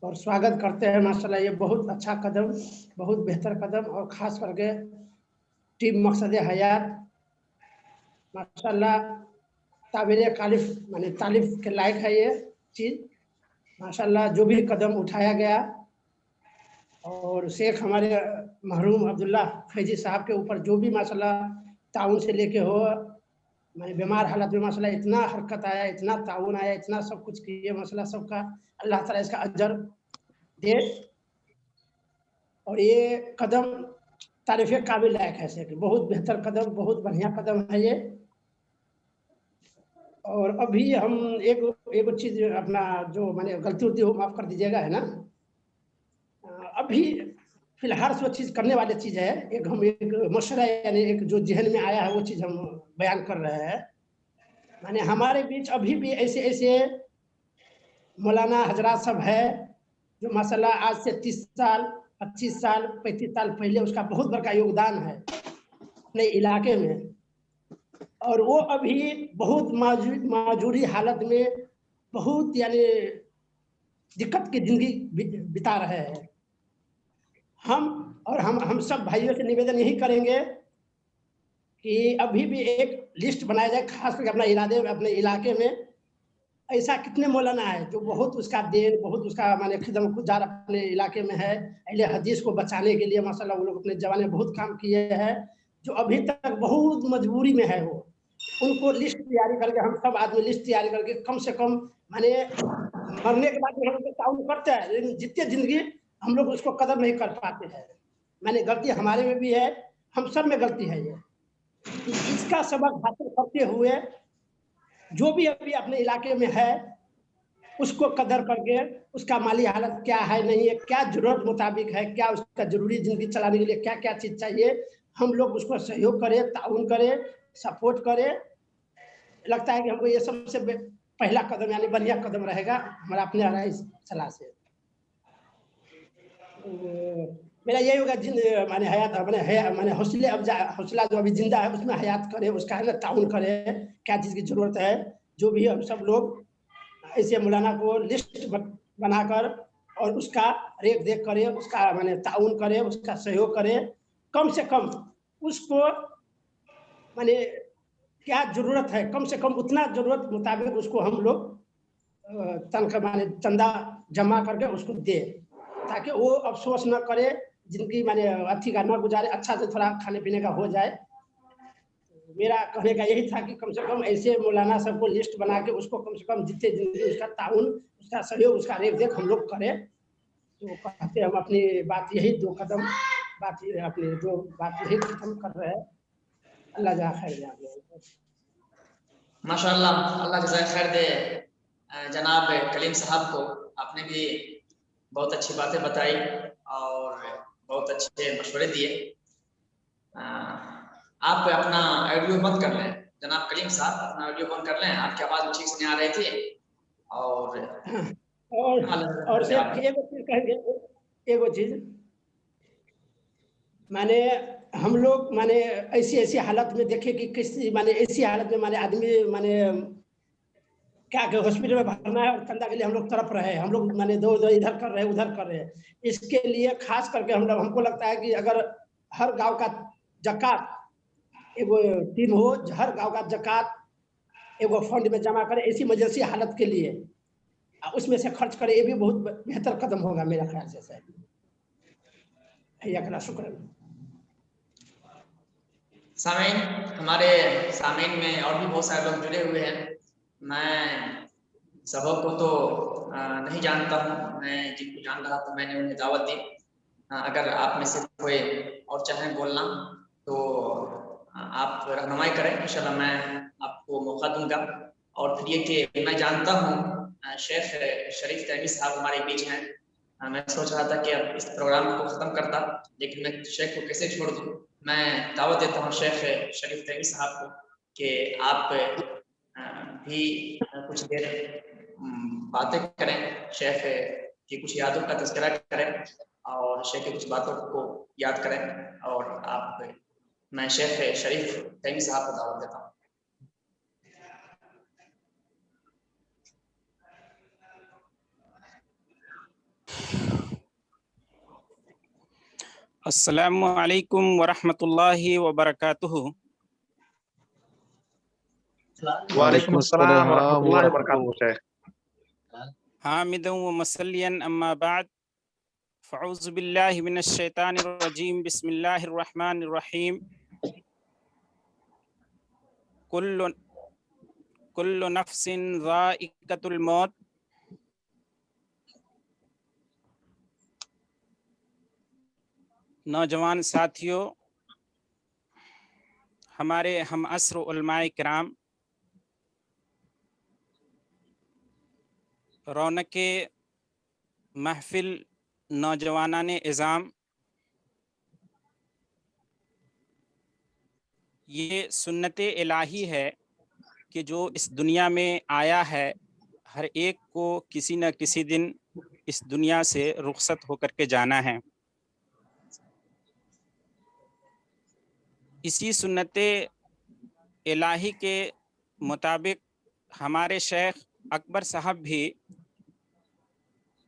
और स्वागत करते हैं। माशाल्लाह ये बहुत अच्छा कदम, बहुत बेहतर कदम और ख़ास करके टीम मकसद हयात माशाल्लाह ताबिल कालिफ माने तारीफ के लायक है ये चीज़। माशाल्लाह जो भी कदम उठाया गया और शेख हमारे मरहूम अब्दुल्ला फैजी साहब के ऊपर जो भी माशाल्लाह ताउन से लेके हो, मैंने बीमार हालत में माशाल्लाह इतना हरकत आया, इतना ताउन आया, इतना सब कुछ किए माशाल्लाह, सबका अल्लाह ताला इसका अजर दे। और ये कदम तारीफ काबिल लायक है, कि बहुत बेहतर कदम, बहुत बढ़िया कदम है ये। और अभी हम एक चीज अपना जो मैंने गलती होती हो माफ कर दीजिएगा, है ना। अभी फिलहाल वो चीज करने वाली चीज है, एक मशवरा यानी एक जो जहन में आया है वो चीज हम बयान कर रहे हैं। माने हमारे बीच अभी भी ऐसे ऐसे मौलाना हजरात सब है जो माशाल्लाह आज से 30 साल 25 साल 35 साल पहले उसका बहुत बड़ा योगदान है अपने इलाके में, और वो अभी बहुत माजूरी हालत में बहुत यानी दिक्कत की जिंदगी बिता रहे हैं। हम सब भाइयों से निवेदन यही करेंगे कि अभी भी एक लिस्ट बनाया जाए, खास करके अपने इलाके में ऐसा कितने मौलाना है जो बहुत उसका देन, बहुत उसका माने खिदमत गुजार अपने इलाके में है। अहले हदीस को बचाने के लिए माशाल्लाह वो लोग अपने जमाने में बहुत काम किए हैं, जो अभी तक बहुत मजबूरी में है। वो उनको लिस्ट तैयारी करके, हम सब आदमी लिस्ट तैयारी करके कम से कम माने मरने के बाद हम लोग ताउन करते हैं, लेकिन जितने जिंदगी हम लोग उसको कदर नहीं कर पाते हैं। माने गलती हमारे में भी है, हम सब में गलती है। ये इसका सबक हासिल करते हुए जो भी अभी अपने इलाके में है उसको कदर करके, उसका माली हालत क्या है नहीं है, क्या जरूरत मुताबिक है, क्या उसका जरूरी जिंदगी चलाने के लिए क्या क्या चीज चाहिए, हम लोग उसको सहयोग करें, ताउन करें, सपोर्ट करें। लगता है कि हमको ये सबसे पहला कदम यानी बढ़िया कदम रहेगा हमारा अपने राय सलाह से। मेरा यही होगा, माने हयात माने हौसला जो अभी जिंदा है उसमें हयात करे, उसका है ना ताउन करे, क्या चीज़ की जरूरत है। जो भी हम सब लोग ऐसे मौलाना को लिस्ट बनाकर और उसका रेख देख करे, उसका माने ताउन करे, उसका सहयोग करे। कम से कम उसको माने क्या जरूरत है, कम से कम उतना जरूरत मुताबिक उसको हम लोग तनख्वाह माने चंदा जमा करके उसको दे, ताकि वो अफसोस न करे, जिंदगी माने अच्छी का न गुजारे, अच्छा से थोड़ा खाने पीने का हो जाए। मेरा कहने का यही था कि कम से कम ऐसे मौलाना सबको लिस्ट बना के उसको कम से कम जितने जिंदगी उसका ताउन, उसका सहयोग, उसका रेख देख हम लोग करें। तो कहते हम अपनी बात यही दो कदम अपनी दो बात यही खत्म कर रहे हैं। अल्लाह जा खैर दे। माशाअल्लाह, अल्लाह जज़ाए खैर दे जनाब कलीम साहब को। आपने भी बहुत अच्छी बातें बताई और बहुत अच्छे मशवरे दिए। आप अपना ऑडियो बंद कर लें जनाब कलीम साहब, अपना ऑडियो बंद कर लें, आपकी आवाज़ ठीक से नहीं आ रही थी। और सिर्फ एगो चीज माने हम लोग माने ऐसी हालत में देखे कि किसी माने ऐसी हालत में माने आदमी माने क्या कि हॉस्पिटल में भरना है और चंदा के लिए हम लोग तरफ रहे, हम लोग माने दो इधर कर रहे हैं उधर कर रहे हैं। इसके लिए खास करके हमको लगता है कि अगर हर गांव का जकात एगो टीम हो, हर गांव का जकात एगो फंड में जमा करे ऐसी इमरजेंसी हालत के लिए, उसमें से खर्च करे, ये भी बहुत बेहतर कदम होगा मेरा ख्याल से। सर शुक्र। सामीन, हमारे सामीन में और भी बहुत सारे लोग जुड़े हुए हैं। मैं सबों को तो नहीं जानता हूँ, मैं जिनको जान रहा तो मैंने उन्हें दावत दी। अगर आप में से कोई और चाहें बोलना तो आप रहनुमाई करें, इंशाल्लाह मैं आपको मौका दूंगा। और फिर ये कि मैं जानता हूँ शेख शरीफ तैमी साहब हमारे बीच हैं। मैं सोच रहा था कि अब इस प्रोग्राम को ख़त्म करता, लेकिन मैं शेख को कैसे छोड़ दूँ। मैं दावत देता हूँ शेख शरीफ तैमी साहब को कि आप भी कुछ देर बातें करें, शेख की कुछ यादों का तज़किरा करें और शेख की कुछ बातों को याद करें। और मैं शेख शरीफ तैमी साहब को दावत देता हूँ। अस्सलामु अलैकुम वरहमतुल्लाहि वबरकातुहू। वालेकुम अस्सलाम वरहमतुल्लाहि वबरकातुहू। हामिदन व मुसल्लियन अम्मा बाद, فاعوذ باللہ من الشیطان الرجیم بسم اللہ الرحمن الرحیم کل نفس ذائقۃ الموت نوجوان ساتھیوں، ہمارے ہم عصر علماء کرام رونق محفل نوجوانان اعظام، یہ سنت الہی ہے کہ جو اس دنیا میں آیا ہے ہر ایک کو کسی نہ کسی دن اس دنیا سے رخصت ہو کر کے جانا ہے۔ اسی سنت الہی کے مطابق ہمارے شیخ اکبر صاحب بھی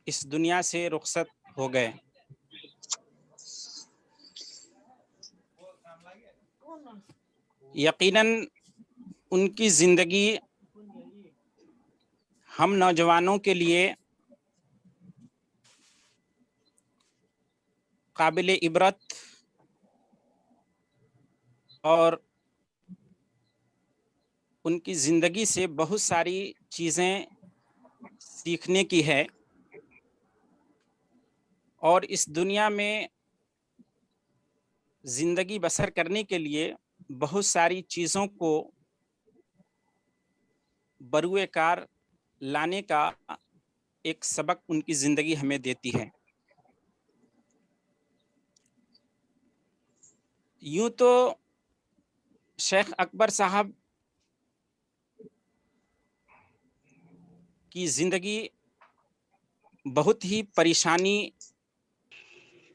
اس دنیا سے رخصت ہو گئے۔ یقیناً ان کی زندگی ہم نوجوانوں کے لیے قابل عبرت اور ان کی زندگی سے بہت ساری چیزیں سیکھنے کی ہے، اور اس دنیا میں زندگی بسر کرنے کے لیے بہت ساری چیزوں کو بروئے کار لانے کا ایک سبق ان کی زندگی ہمیں دیتی ہے۔ یوں تو شیخ اکبر صاحب کی زندگی بہت ہی پریشانی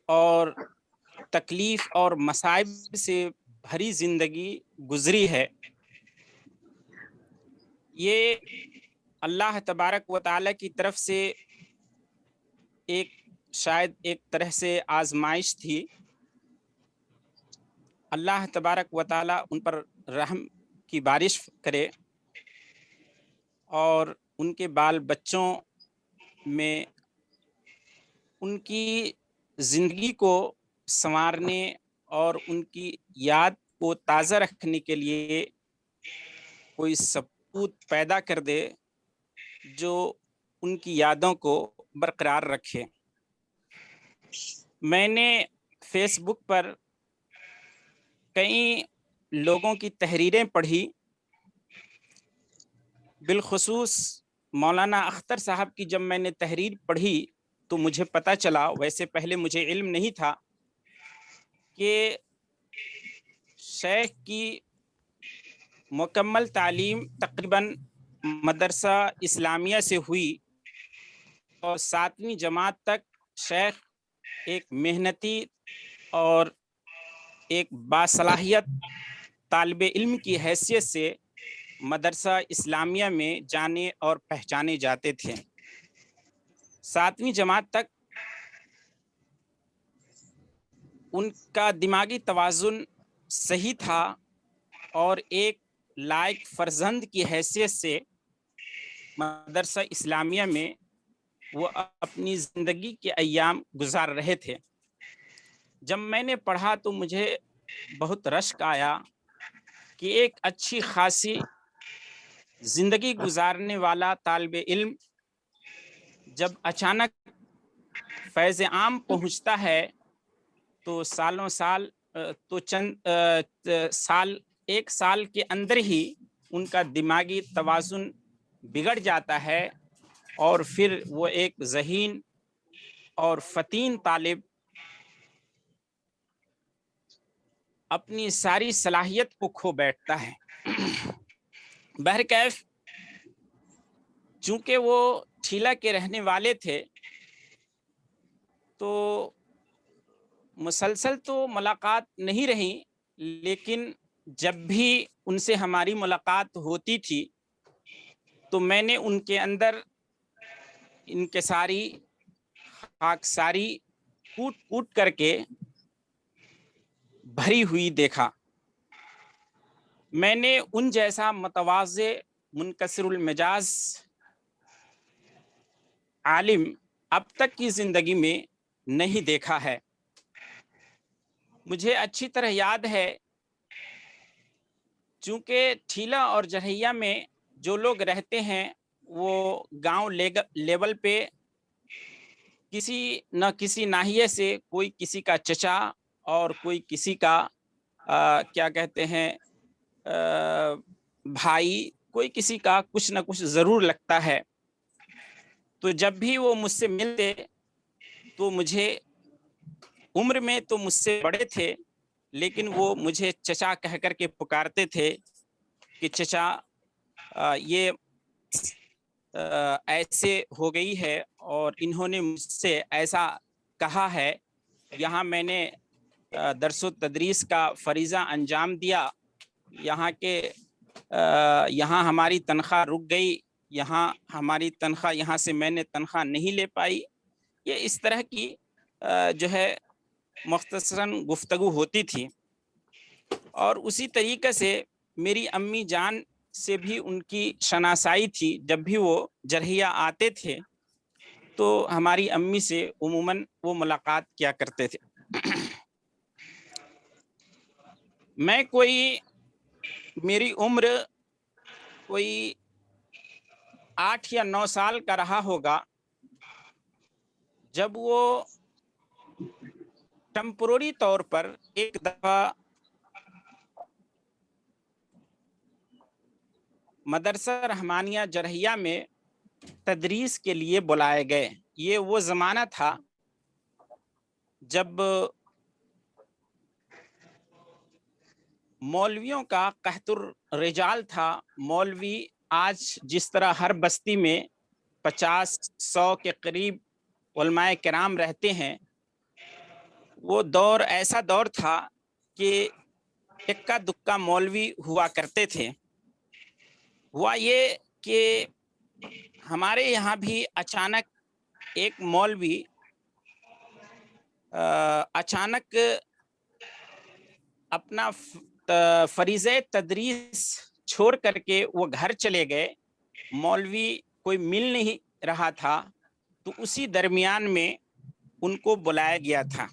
اور تکلیف اور مصائب سے بھری زندگی گزری ہے۔ یہ اللہ تبارک و تعالیٰ کی طرف سے شاید ایک طرح سے آزمائش تھی۔ اللہ تبارک و تعالیٰ ان پر رحم کی بارش کرے اور ان کے بال بچوں میں ان کی زندگی کو سنوارنے اور ان کی یاد کو تازہ رکھنے کے لیے کوئی سپوت پیدا کر دے جو ان کی یادوں کو برقرار رکھے۔ میں نے فیس بک پر کئی لوگوں کی تحریریں پڑھی، بالخصوص مولانا اختر صاحب کی جب میں نے تحریر پڑھی تو مجھے پتہ چلا، ویسے پہلے مجھے علم نہیں تھا، کہ شیخ کی مکمل تعلیم تقریباً مدرسہ اسلامیہ سے ہوئی اور 7ویں جماعت تک شیخ ایک محنتی اور ایک باصلاحیت طالب علم کی حیثیت سے مدرسہ اسلامیہ میں جانے اور پہچانے جاتے تھے۔ 7ویں جماعت تک ان کا دماغی توازن صحیح تھا اور ایک لائق فرزند کی حیثیت سے مدرسہ اسلامیہ میں وہ اپنی زندگی کے ایام گزار رہے تھے۔ جب میں نے پڑھا تو مجھے بہت رشک آیا کہ ایک اچھی خاصی زندگی گزارنے والا طالب علم جب اچانک فیض عام پہنچتا ہے تو سالوں سال تو چند سال ایک سال کے اندر ہی ان کا دماغی توازن بگڑ جاتا ہے اور پھر وہ ایک ذہین اور فطین طالب اپنی ساری صلاحیت کو کھو بیٹھتا ہے۔ بہرکیف چونکہ وہ ٹھیلا کے رہنے والے تھے تو مسلسل تو ملاقات نہیں رہی، لیکن جب بھی ان سے ہماری ملاقات ہوتی تھی تو میں نے ان کے اندر انکساری خاکساری کوٹ کوٹ کر کے بھری ہوئی دیکھا۔ میں نے ان جیسا متواضع منکسر المزاج عالم اب تک کی زندگی میں नहीं देखा है। मुझे अच्छी तरह याद है, चूंकि ठीला और जरहिया में जो लोग रहते हैं वो गांव लेवल पे किसी न किसी नाहिए से कोई किसी का चचा और कोई किसी का क्या कहते हैं भाई, कोई किसी का कुछ न कुछ ज़रूर लगता है। तो जब भी वो मुझसे मिलते तो मुझे, उम्र में तो मुझसे बड़े थे, लेकिन वो मुझे चचा कह कर के पुकारते थे कि चचा ये ऐसे हो गई है और इन्होंने मुझसे ऐसा कहा है। यहाँ मैंने दरसो तदरीस का फरीज़ा अंजाम दिया, यहाँ हमारी तनख्वाह रुक गई, यहाँ हमारी तनख्वाह, यहाँ से मैंने तनख्वाह नहीं ले पाई। ये इस तरह की जो है मुख्तसरन गुफ्तगू होती थी। और उसी तरीके से मेरी अम्मी जान से भी उनकी शनासाई थी। जब भी वो जरहिया आते थे तो हमारी अम्मी से उमूमन वो मुलाकात किया करते थे। मेरी उम्र कोई 8 या 9 साल का रहा होगा जब वो टेम्पोररी तौर पर एक दफ़ा मदरसा रहमानिया जरहिया में तदरीस के लिए बुलाए गए। ये वो ज़माना था जब मौलवियों का कहतुर रिजाल था। मौलवी आज जिस तरह हर बस्ती में 50-100 के करीब उलमाए किराम रहते हैं, वो दौर ऐसा दौर था कि इक्का दुक्का मौलवी हुआ करते थे। हुआ ये कि हमारे यहाँ भी अचानक एक मौलवी अचानक अपना फरीज़े तदरीस छोड़ करके वो घर चले गए। मौलवी कोई मिल नहीं रहा था, तो उसी दरमियान में उनको बुलाया गया था।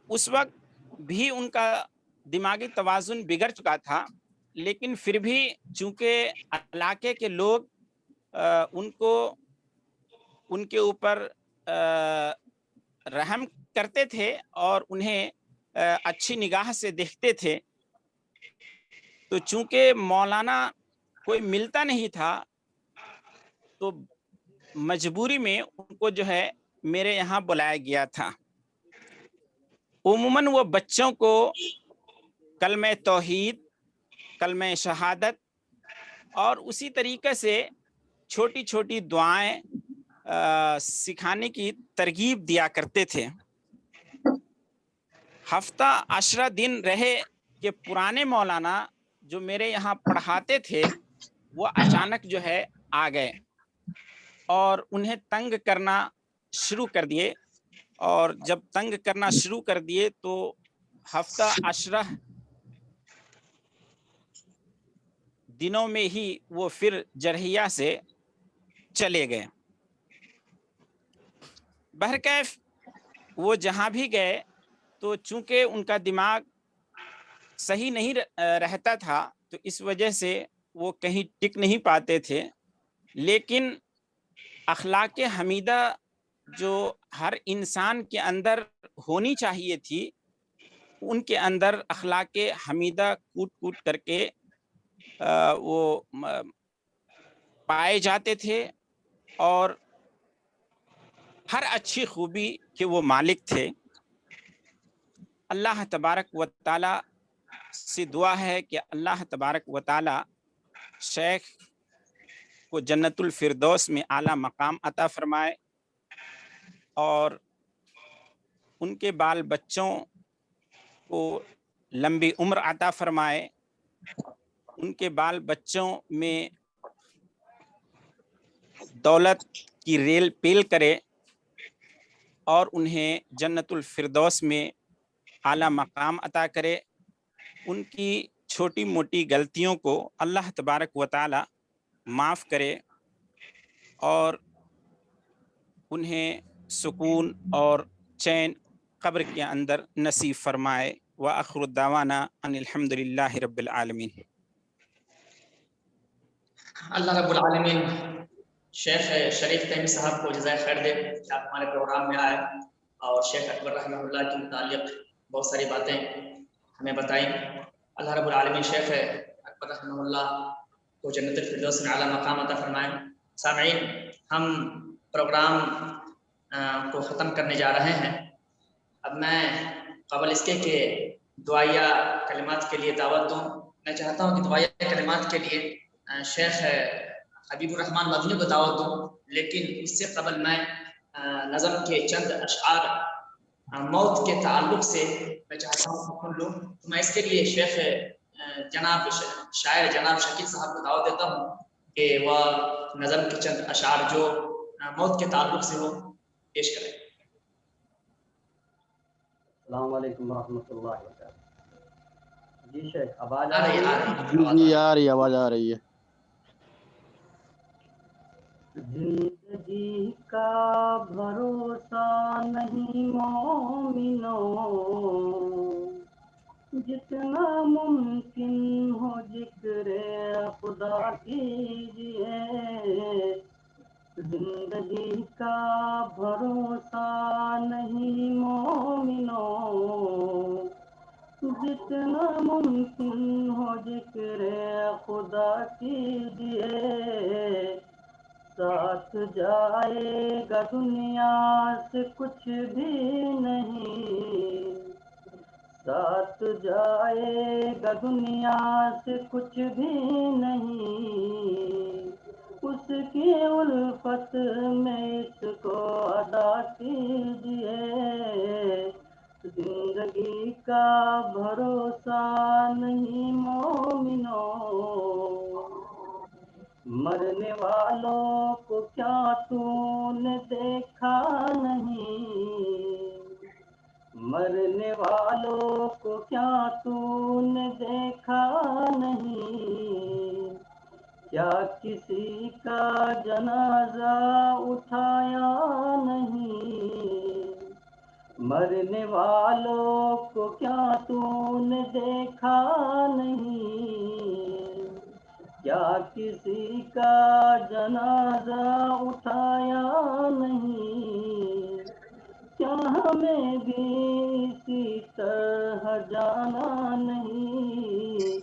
उस वक्त भी उनका दिमागी तवाज़ुन बिगड़ चुका था, लेकिन फिर भी चूँकि इलाके के लोग उनके ऊपर रहम करते थे और उन्हें अच्छी निगाह से देखते थे, तो चूँकि मौलाना कोई मिलता नहीं था तो मजबूरी में उनको जो है मेरे यहाँ बुलाया गया था। उमूमन वो बच्चों को कलमे तौहीद, कलमे शहादत और उसी तरीके से छोटी छोटी दुआएं सिखाने की तरगीब दिया करते थे। हफ्ता 10 दिन रहे कि पुराने मौलाना जो मेरे यहाँ पढ़ाते थे वो अचानक जो है आ गए और उन्हें तंग करना शुरू कर दिए। और जब तंग करना शुरू कर दिए तो हफ्ता 10 दिनों में ही वो फिर जरहिया से चले गए। बहरकैफ वो जहाँ भी गए तो चूंकि उनका दिमाग सही नहीं रहता था, तो इस वजह से वो कहीं टिक नहीं पाते थे। लेकिन अखलाक हमीदा जो हर इंसान के अंदर होनी चाहिए थी, उनके अंदर अखलाक हमीदा कूट कूट करके वो पाए जाते थे और हर अच्छी खूबी के वो मालिक थे। अल्लाह तबारक व ताला से दुआ है कि अल्लाह तबारक व ताला शेख को जन्नतुल फिरदौस में आला मकाम अता फरमाए और उनके बाल बच्चों को लंबी उम्र अता फरमाए, उनके बाल बच्चों में दौलत की रेल पेल करे और उन्हें जन्नतुल फिरदौस में आला मकाम अता करे। उनकी छोटी मोटी गलतियों को अल्लाह तबारक व ताला माफ़ करे और उन्हें सुकून और चैन कब्र के अंदर नसीब फरमाए। व आखिर दावाना अनिल हम्दुलिल्लाहि रब्बिल आलमीन। अल्लाह रब्बुल आलमीन शेख शरीफ तैमी साहब को जज़ाए खैर दे कि आप हमारे प्रोग्राम में आए और शेख अकबर रहमतुल्लाह के मुतालिक बहुत सारी बातें हमें बताई। अल्लाह रब्बुल आलमीन शेख अकबर रहमतुल्लाह को जन्नतुल फिरदौस में आला मकाम अता फरमाए। सामईन, हम प्रोग्राम को ख़त्म करने जा रहे हैं। अब मैं क़बल इसके कि दुआया कलिमात के लिए दावत दूँ, मैं चाहता हूँ कि दुआया कलिमात के लिए शेख हबीबुर रहमान मदनी को दावत दूँ, लेकिन इससे कबल मैं नज़म के चंद अशआर मौत के ताल्लुक से मैं चाहता हूँ सुन लूँ। तो मैं इसके लिए शेख जनाब शायर जनाब शकील साहब को दावत देता हूँ कि वह नज़म के चंद अशआर जो मौत के ताल्लुक से हो पेश करें। अस्सलाम वालेकुम रहमतुल्लाहि व बरकातहू। जी शेख, आवाज आ रही है? जी आ रही आवाज आ रही है। जिंदगी का भरोसा नहीं मोमिनों, जितना मुमकिन हो जिक्र खुदा कीजिए। जिंदगी का भरोसा नहीं मोमिनों, जितना मुमकिन हो जिक्र खुदा कीजिए। साथ जाएगा दुनिया से कुछ भी नहीं, साथ जाएगा दुनिया से कुछ भी नहीं। उसकी उल्फत में इसको अदा कीजिए। जिंदगी का भरोसा नहीं मोमिनों, मरने वालों को क्या तूने देखा नहीं, मरने वालों को क्या तूने देखा नहीं। क्या किसी का जनाजा उठाया नहीं, मरने वालों को क्या तूने देखा नहीं। क्या किसी का जनाजा उठाया नहीं। क्या हमें भी इसी तरह जाना नहीं।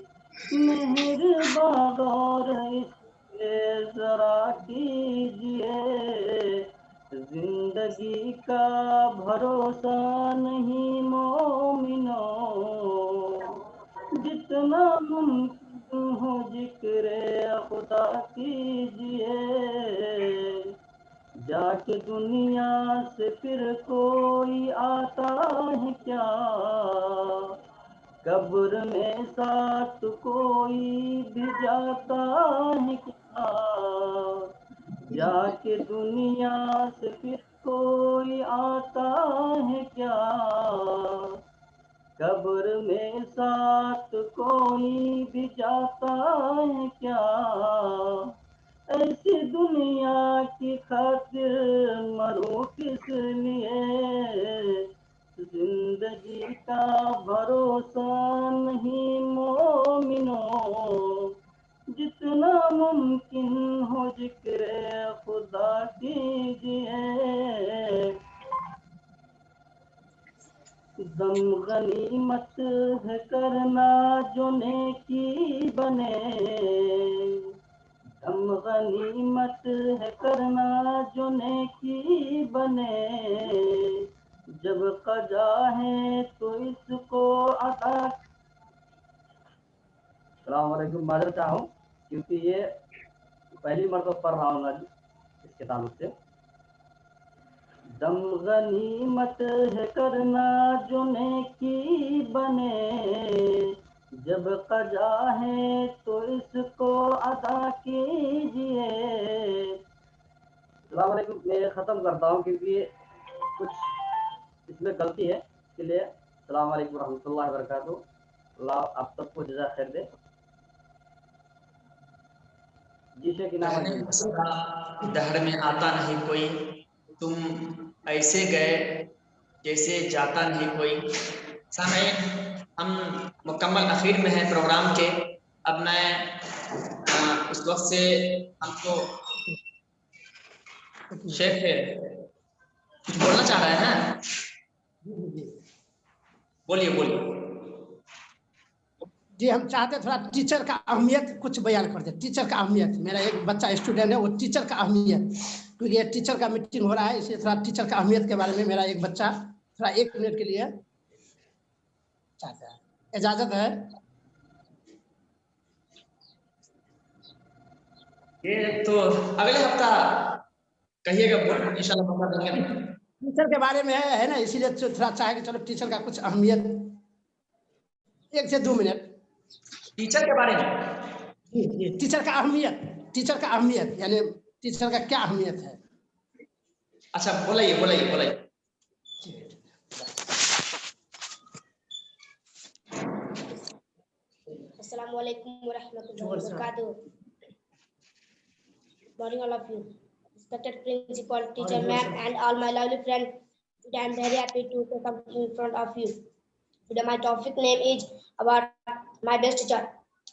मेहरबान गौर इस पे जरा कीजिए। जिंदगी का भरोसा नहीं मोमिनों, जितना मुमकिन हो जिक्र खुदा कीजिए। जाके दुनिया से फिर कोई आता है क्या, कब्र में साथ कोई भी जाता है क्या। जाके दुनिया से फिर कोई आता है क्या, कब्र में साथ कोई भी जाता है क्या। ऐसी दुनिया की खातिर मरो किस लिए। जिंदगी का भरोसा नहीं मोमिनों, जितना मुमकिन हो जिक्र खुदा कीजिए। दम गनीमत है करना जो नेकी बने, दम गनीमत है करना जो नेकी बने। जब कजा है तो इसको अदा। सलाम वालेकुम, माजर चाहूँ क्योंकि ये पहली मरतबा पढ़ रहा हूँ इसके ताल्लुक से। दम गनीमत है करना जो नेकी बने, जब कजा है तो इसको अदा कीजिए। सलाम वालेकुम, मैं ख़त्म करता हूँ क्योंकि कुछ इसमें गलती है, इसके लिए सलाम वालेकुम रहमतुल्लाहि व बरकातहू। अल्लाह आप सबको जज़ा खैर दे। जी शेख इनाम कहने को सदा दहर में आता नहीं कोई, तुम ऐसे गए जैसे जाता नहीं कोई। सामईन, हम मुकम्मल आखिर में हैं प्रोग्राम के। अब मैं उस वक्त से हमको शेख कुछ बोलना चाह रहे हैं, बोलिए बोलिए। जी हम चाहते थोड़ा टीचर का अहमियत कुछ बयान कर दे। टीचर का अहमियत, मेरा एक बच्चा स्टूडेंट है, वो टीचर का अहमियत, क्योंकि ये टीचर का मीटिंग हो रहा है, इसलिए थोड़ा टीचर का अहमियत के बारे में मेरा एक बच्चा थोड़ा 1 मिनट के लिए चाहता है। इजाजत है? ये तो अगले हफ्ता कहिएगा, इंशाल्लाह मौका देंगे। टीचर के बारे में है ना, इसीलिए थोड़ा चाहे कि चलो टीचर का कुछ अहमियत 1 से 2 मिनट टीचर के बारे में। टीचर का अहमियत, टीचर का अहमियत यानी टीचर का क्या अहमियत है। अच्छा बोलिए बोलिए बोलिए। Assalamu alaikum wa rahmatullahi wa barakatuh. Morning all of you. Respected principal, teacher, ma'am, and all my lovely friends. Today I am very happy to say something in front of you. Today my topic name is about my best teacher.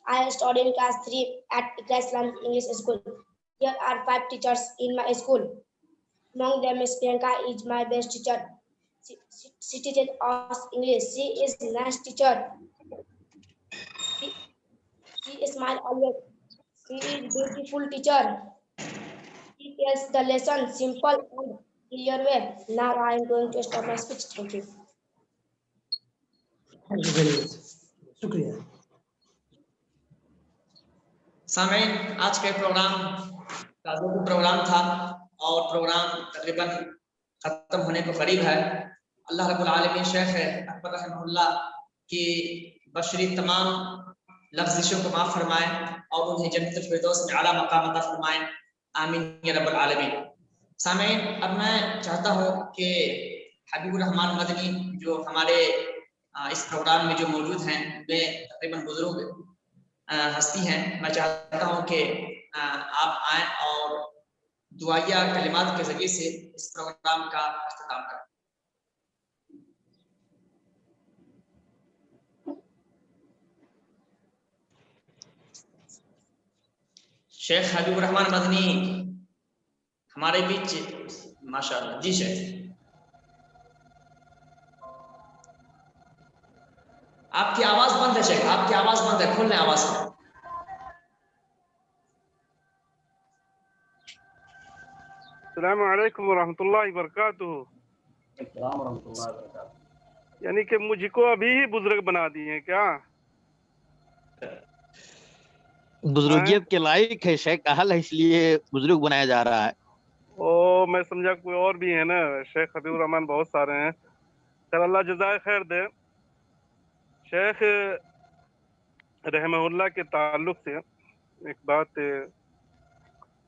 I studied in class 3 at Iqra Islamic English School. Here are 5 teachers in my school. Among them, Miss Priyanka is my best teacher. She teaches us English. She is a nice teacher. She smiles always. She is beautiful teacher. She tells the lesson simple and clear way. Now I am going to stop my speech. Thank you. Thank you very much. शुक्रिया। सामईन, आज के programme programme था और programme तकरीबन खत्म होने को करीब है। अल्लाह रब्बुल आलमीन शेख अकबर रहमतुल्लाह की बशरी तमाम लफ्ज़िशों को माफ़ फरमाए और उन्हें जन्नतुल फिरदौस में आला मकाम अता फरमाए। आमीन या रब्बुल आलमीन। सामईन, अब मैं चाहता हूँ कि हबीबुर रहमान मदनी जो हमारे इस प्रोग्राम में जो मौजूद हैं, वे तकरीबन बुजुर्ग हस्ती हैं। मैं चाहता हूँ कि आप आएँ और दुआया कलिमात के जरिए से इस प्रोग्राम का इख्तिताम करें। शेख हबीबुर रहमान मदनी हमारे बीच माशाअल्लाह। जी शेख, आपकी आवाज बंद है शेख, आपकी आवाज बंद है, खोल लें आवाज को। अस्सलामु अलैकुम वरहमतुल्लाहि वबरकातुहू। यानी कि मुझको अभी ही बुजुर्ग बना दिए हैं क्या? बुजुर्गियत के लायक है शेख, अहल है, इसलिए बुजुर्ग बनाया जा रहा है। ओ मैं समझा कोई और भी है ना। शेख हबीबुर रहमान बहुत सारे हैं। चल अल्लाह जज़ाए खैर दे। शेख रहमहुल्लाह के ताल्लुक से एक बात,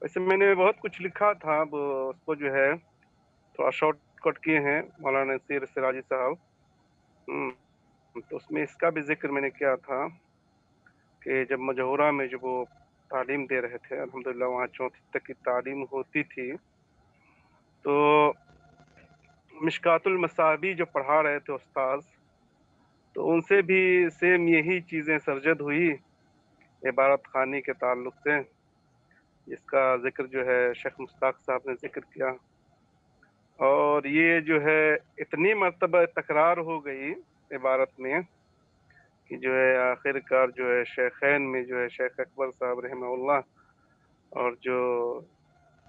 वैसे मैंने बहुत कुछ लिखा था, अब उसको जो है थोड़ा शॉर्टकट किए हैं मौलाना नसीर सिराजी साहब। तो उसमें इसका भी जिक्र मैंने किया था कि जब मजहूरा में जब वो तालीम दे रहे थे, अल्हम्दुलिल्लाह वहाँ 4वीं तक की तालीम होती थी, तो मिशकातुल मसाबी जो पढ़ा रहे थे उस्ताद, तो उनसे भी सेम यही चीज़ें सरजद हुई इबारत खानी के ताल्लुक से, जिसका जिक्र जो है शेख मुश्ताक साहब ने जिक्र किया। और ये जो है इतनी मर्तबा तकरार हो गई इबारत में कि जो है आखिरकार जो है शेखैन में जो है शेख अकबर साहब रहमहुल्लाह और जो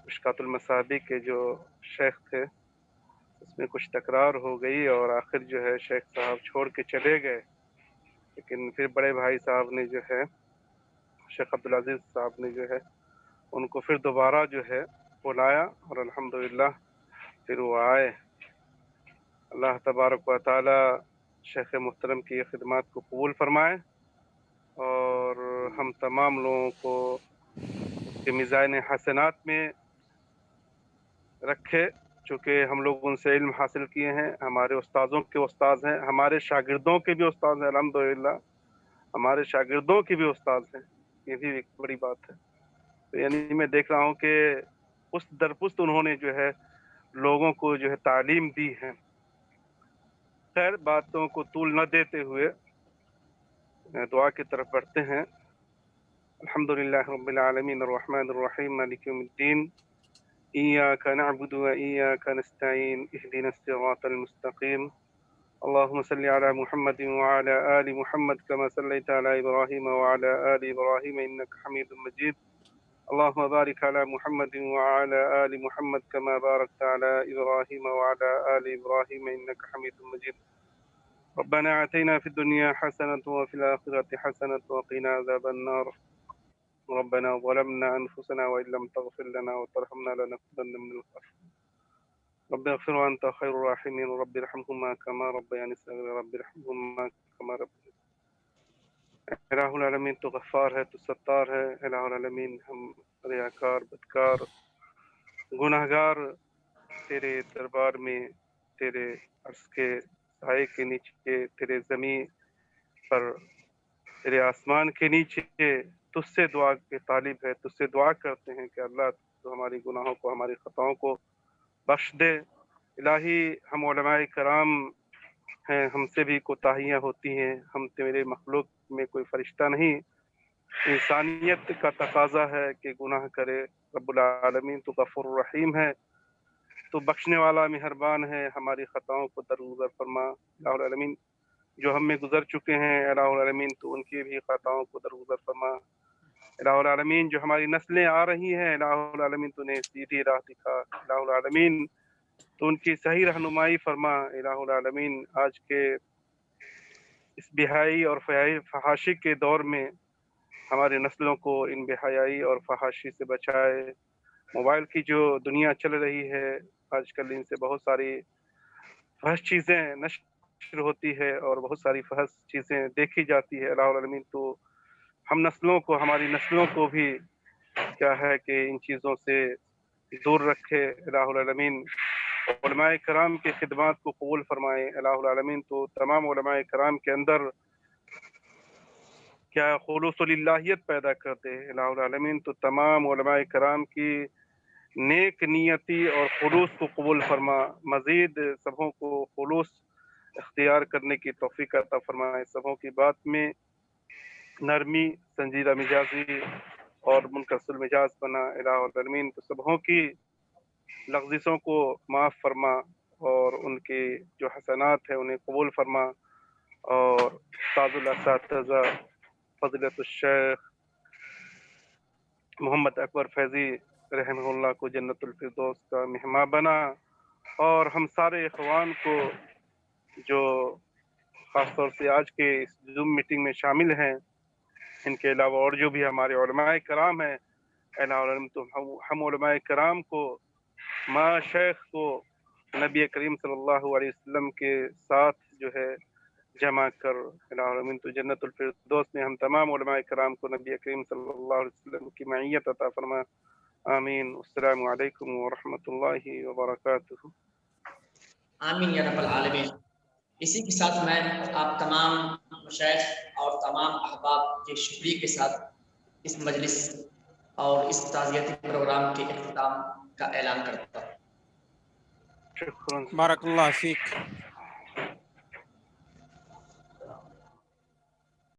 मिशकातुल मसाबी के जो शेख थे, उसमें कुछ तकरार हो गई और आखिर जो है शेख साहब छोड़ के चले गए। लेकिन फिर बड़े भाई साहब ने जो है शेख अब्दुल अजीज साहब ने जो है उनको फिर दोबारा जो है बुलाया और अल्हम्दुलिल्लाह फिर वो आए। अल्लाह तबारक व तआला शेख मुहतरम की खिदमत को कबूल फरमाए और हम तमाम लोगों को उसके मिज़ान हसनात में रखे, चूँकि हम लोग उनसे इल्म हासिल किए हैं, हमारे उस्तादों के उस्ताद हैं, हमारे शागिर्दों के भी उस्ताद हैं, अल्हम्दुलिल्लाह हमारे शागिर्दों के भी उस्ताद हैं। ये भी एक बड़ी बात है। तो यानी मैं देख रहा हूँ कि पुस्त दर पुस्त उन्होंने जो है لوگوں کو جو ہے تعلیم دی ہے۔ خیر، باتوں کو طول نہ دیتے ہوئے دعا کی طرف بڑھتے ہیں۔ الحمدللہ رب العالمین الرحمن الرحیم مالک یوم الدین ایاک نعبد و ایاک نستعین اہدنا الصراط المستقیم اللهم صل على محمد وعلى آل محمد كما صليت على إبراهيم وعلى آل إبراهيم إنك حميد مجيد اللهم بارك على محمد وعلى آل محمد كما باركت على إبراهيم وعلى آل إبراهيم إنك حميد مجيد ربنا آتنا في الدنيا حسنة وفي الآخرة حسنة وقنا عذاب النار ربنا ظلمنا أنفسنا وإن لم تغفر لنا وترحمنا لنكونن من الخاسرين رب اغفر وأنت خير الراحمين رب ارحمهما كما ربياني صغيرا رب ارحمهما كما ربياني الہ العالمین تو غفار ہے، تو ستار ہے۔ الہ العالمین ہم ریاکار، بدکار، گناہگار تیرے دربار میں، تیرے عرش کے سائے کے نیچے، تیرے زمین پر، تیرے آسمان کے نیچے تجھ سے دعا کے طالب ہے، تجھ سے دعا کرتے ہیں کہ اللہ تو ہماری گناہوں کو، ہماری خطاؤں کو بخش دے۔ الہی ہم علماء کرام ہیں، ہم سے بھی کوتاہیاں ہوتی ہیں، ہم تیرے مخلوق میں کوئی فرشتہ نہیں، انسانیت کا تقاضا ہے کہ گناہ کرے۔ رب العالمین تو غفور الرحیم ہے، تو بخشنے والا مہربان ہے، ہماری خطاؤں کو درگزر فرما۔ الہ العالمین جو ہم میں گزر چکے ہیں، الہ العالمین تو ان کی بھی خطاؤں کو درگزر فرما۔ الہ العالمین جو ہماری نسلیں آ رہی ہیں، الہ العالمین تو انہیں سیدھی راہ دکھا۔ الہ العالمین تو ان کی صحیح رہنمائی فرما۔ الہ العالمین آج کے اس بہائی اور فحاشی کے دور میں ہماری نسلوں کو ان بحیائی اور فحاشی سے بچائے۔ موبائل کی جو دنیا چل رہی ہے آج کل، ان سے بہت ساری فحش چیزیں نشر ہوتی ہے اور بہت ساری فحش چیزیں دیکھی جاتی ہے۔ الہ العالمین تو ہم نسلوں کو، ہماری نسلوں کو بھی کیا ہے کہ ان چیزوں سے دور رکھے۔ الہ العالمین علماء کرام کی خدمات کو قبول فرمائے۔ الہ العالمین تو تمام علماء کرام کے اندر کیا خلوص اللہیت پیدا کر دے۔ الہ العالمین تو تمام علماء کرام کی نیک نیتی اور خلوص کو قبول فرما، مزید سبوں کو خلوص اختیار کرنے کی توفیق عطا فرمائے، سبوں کی بات میں نرمی، سنجیدہ مزاجی اور منکسر المزاج بنا۔ الہ العالمین تو سبوں کی لغزشوں کو معاف فرما اور ان کی جو حسنات ہیں انہیں قبول فرما، اور استاد الاساتذہ فضیلت الشیخ محمد اکبر فیضی رحمہ اللہ کو جنت الفردوس کا مہمان بنا، اور ہم سارے اخوان کو جو خاص طور سے آج کے اس زوم میٹنگ میں شامل ہیں، ان کے علاوہ اور جو بھی ہمارے علماء کرام ہیں، الہ العالمین تو ہم علماء کرام کو، ماں شیخ کو نبی کریم صلی اللہ علیہ وسلم کے ساتھ جو ہے جمع کر، الہ العالمین تو جنت الفردوس میں ہم تمام علماء کرام کو نبی کریم صلی اللہ علیہ وسلم کی معیت عطا فرما۔ آمین۔ السلام علیکم ورحمۃ اللہ وبرکاتہ۔ آمین یا رب العالمین۔ اسی کے ساتھ میں آپ تمام مشائخ اور تمام احباب کے شکریہ کے ساتھ اس مجلس اور اس تعزیتی پروگرام کے اختتام کا اعلان کرتا ہوں۔ شکراً۔ بارک اللہ فیک۔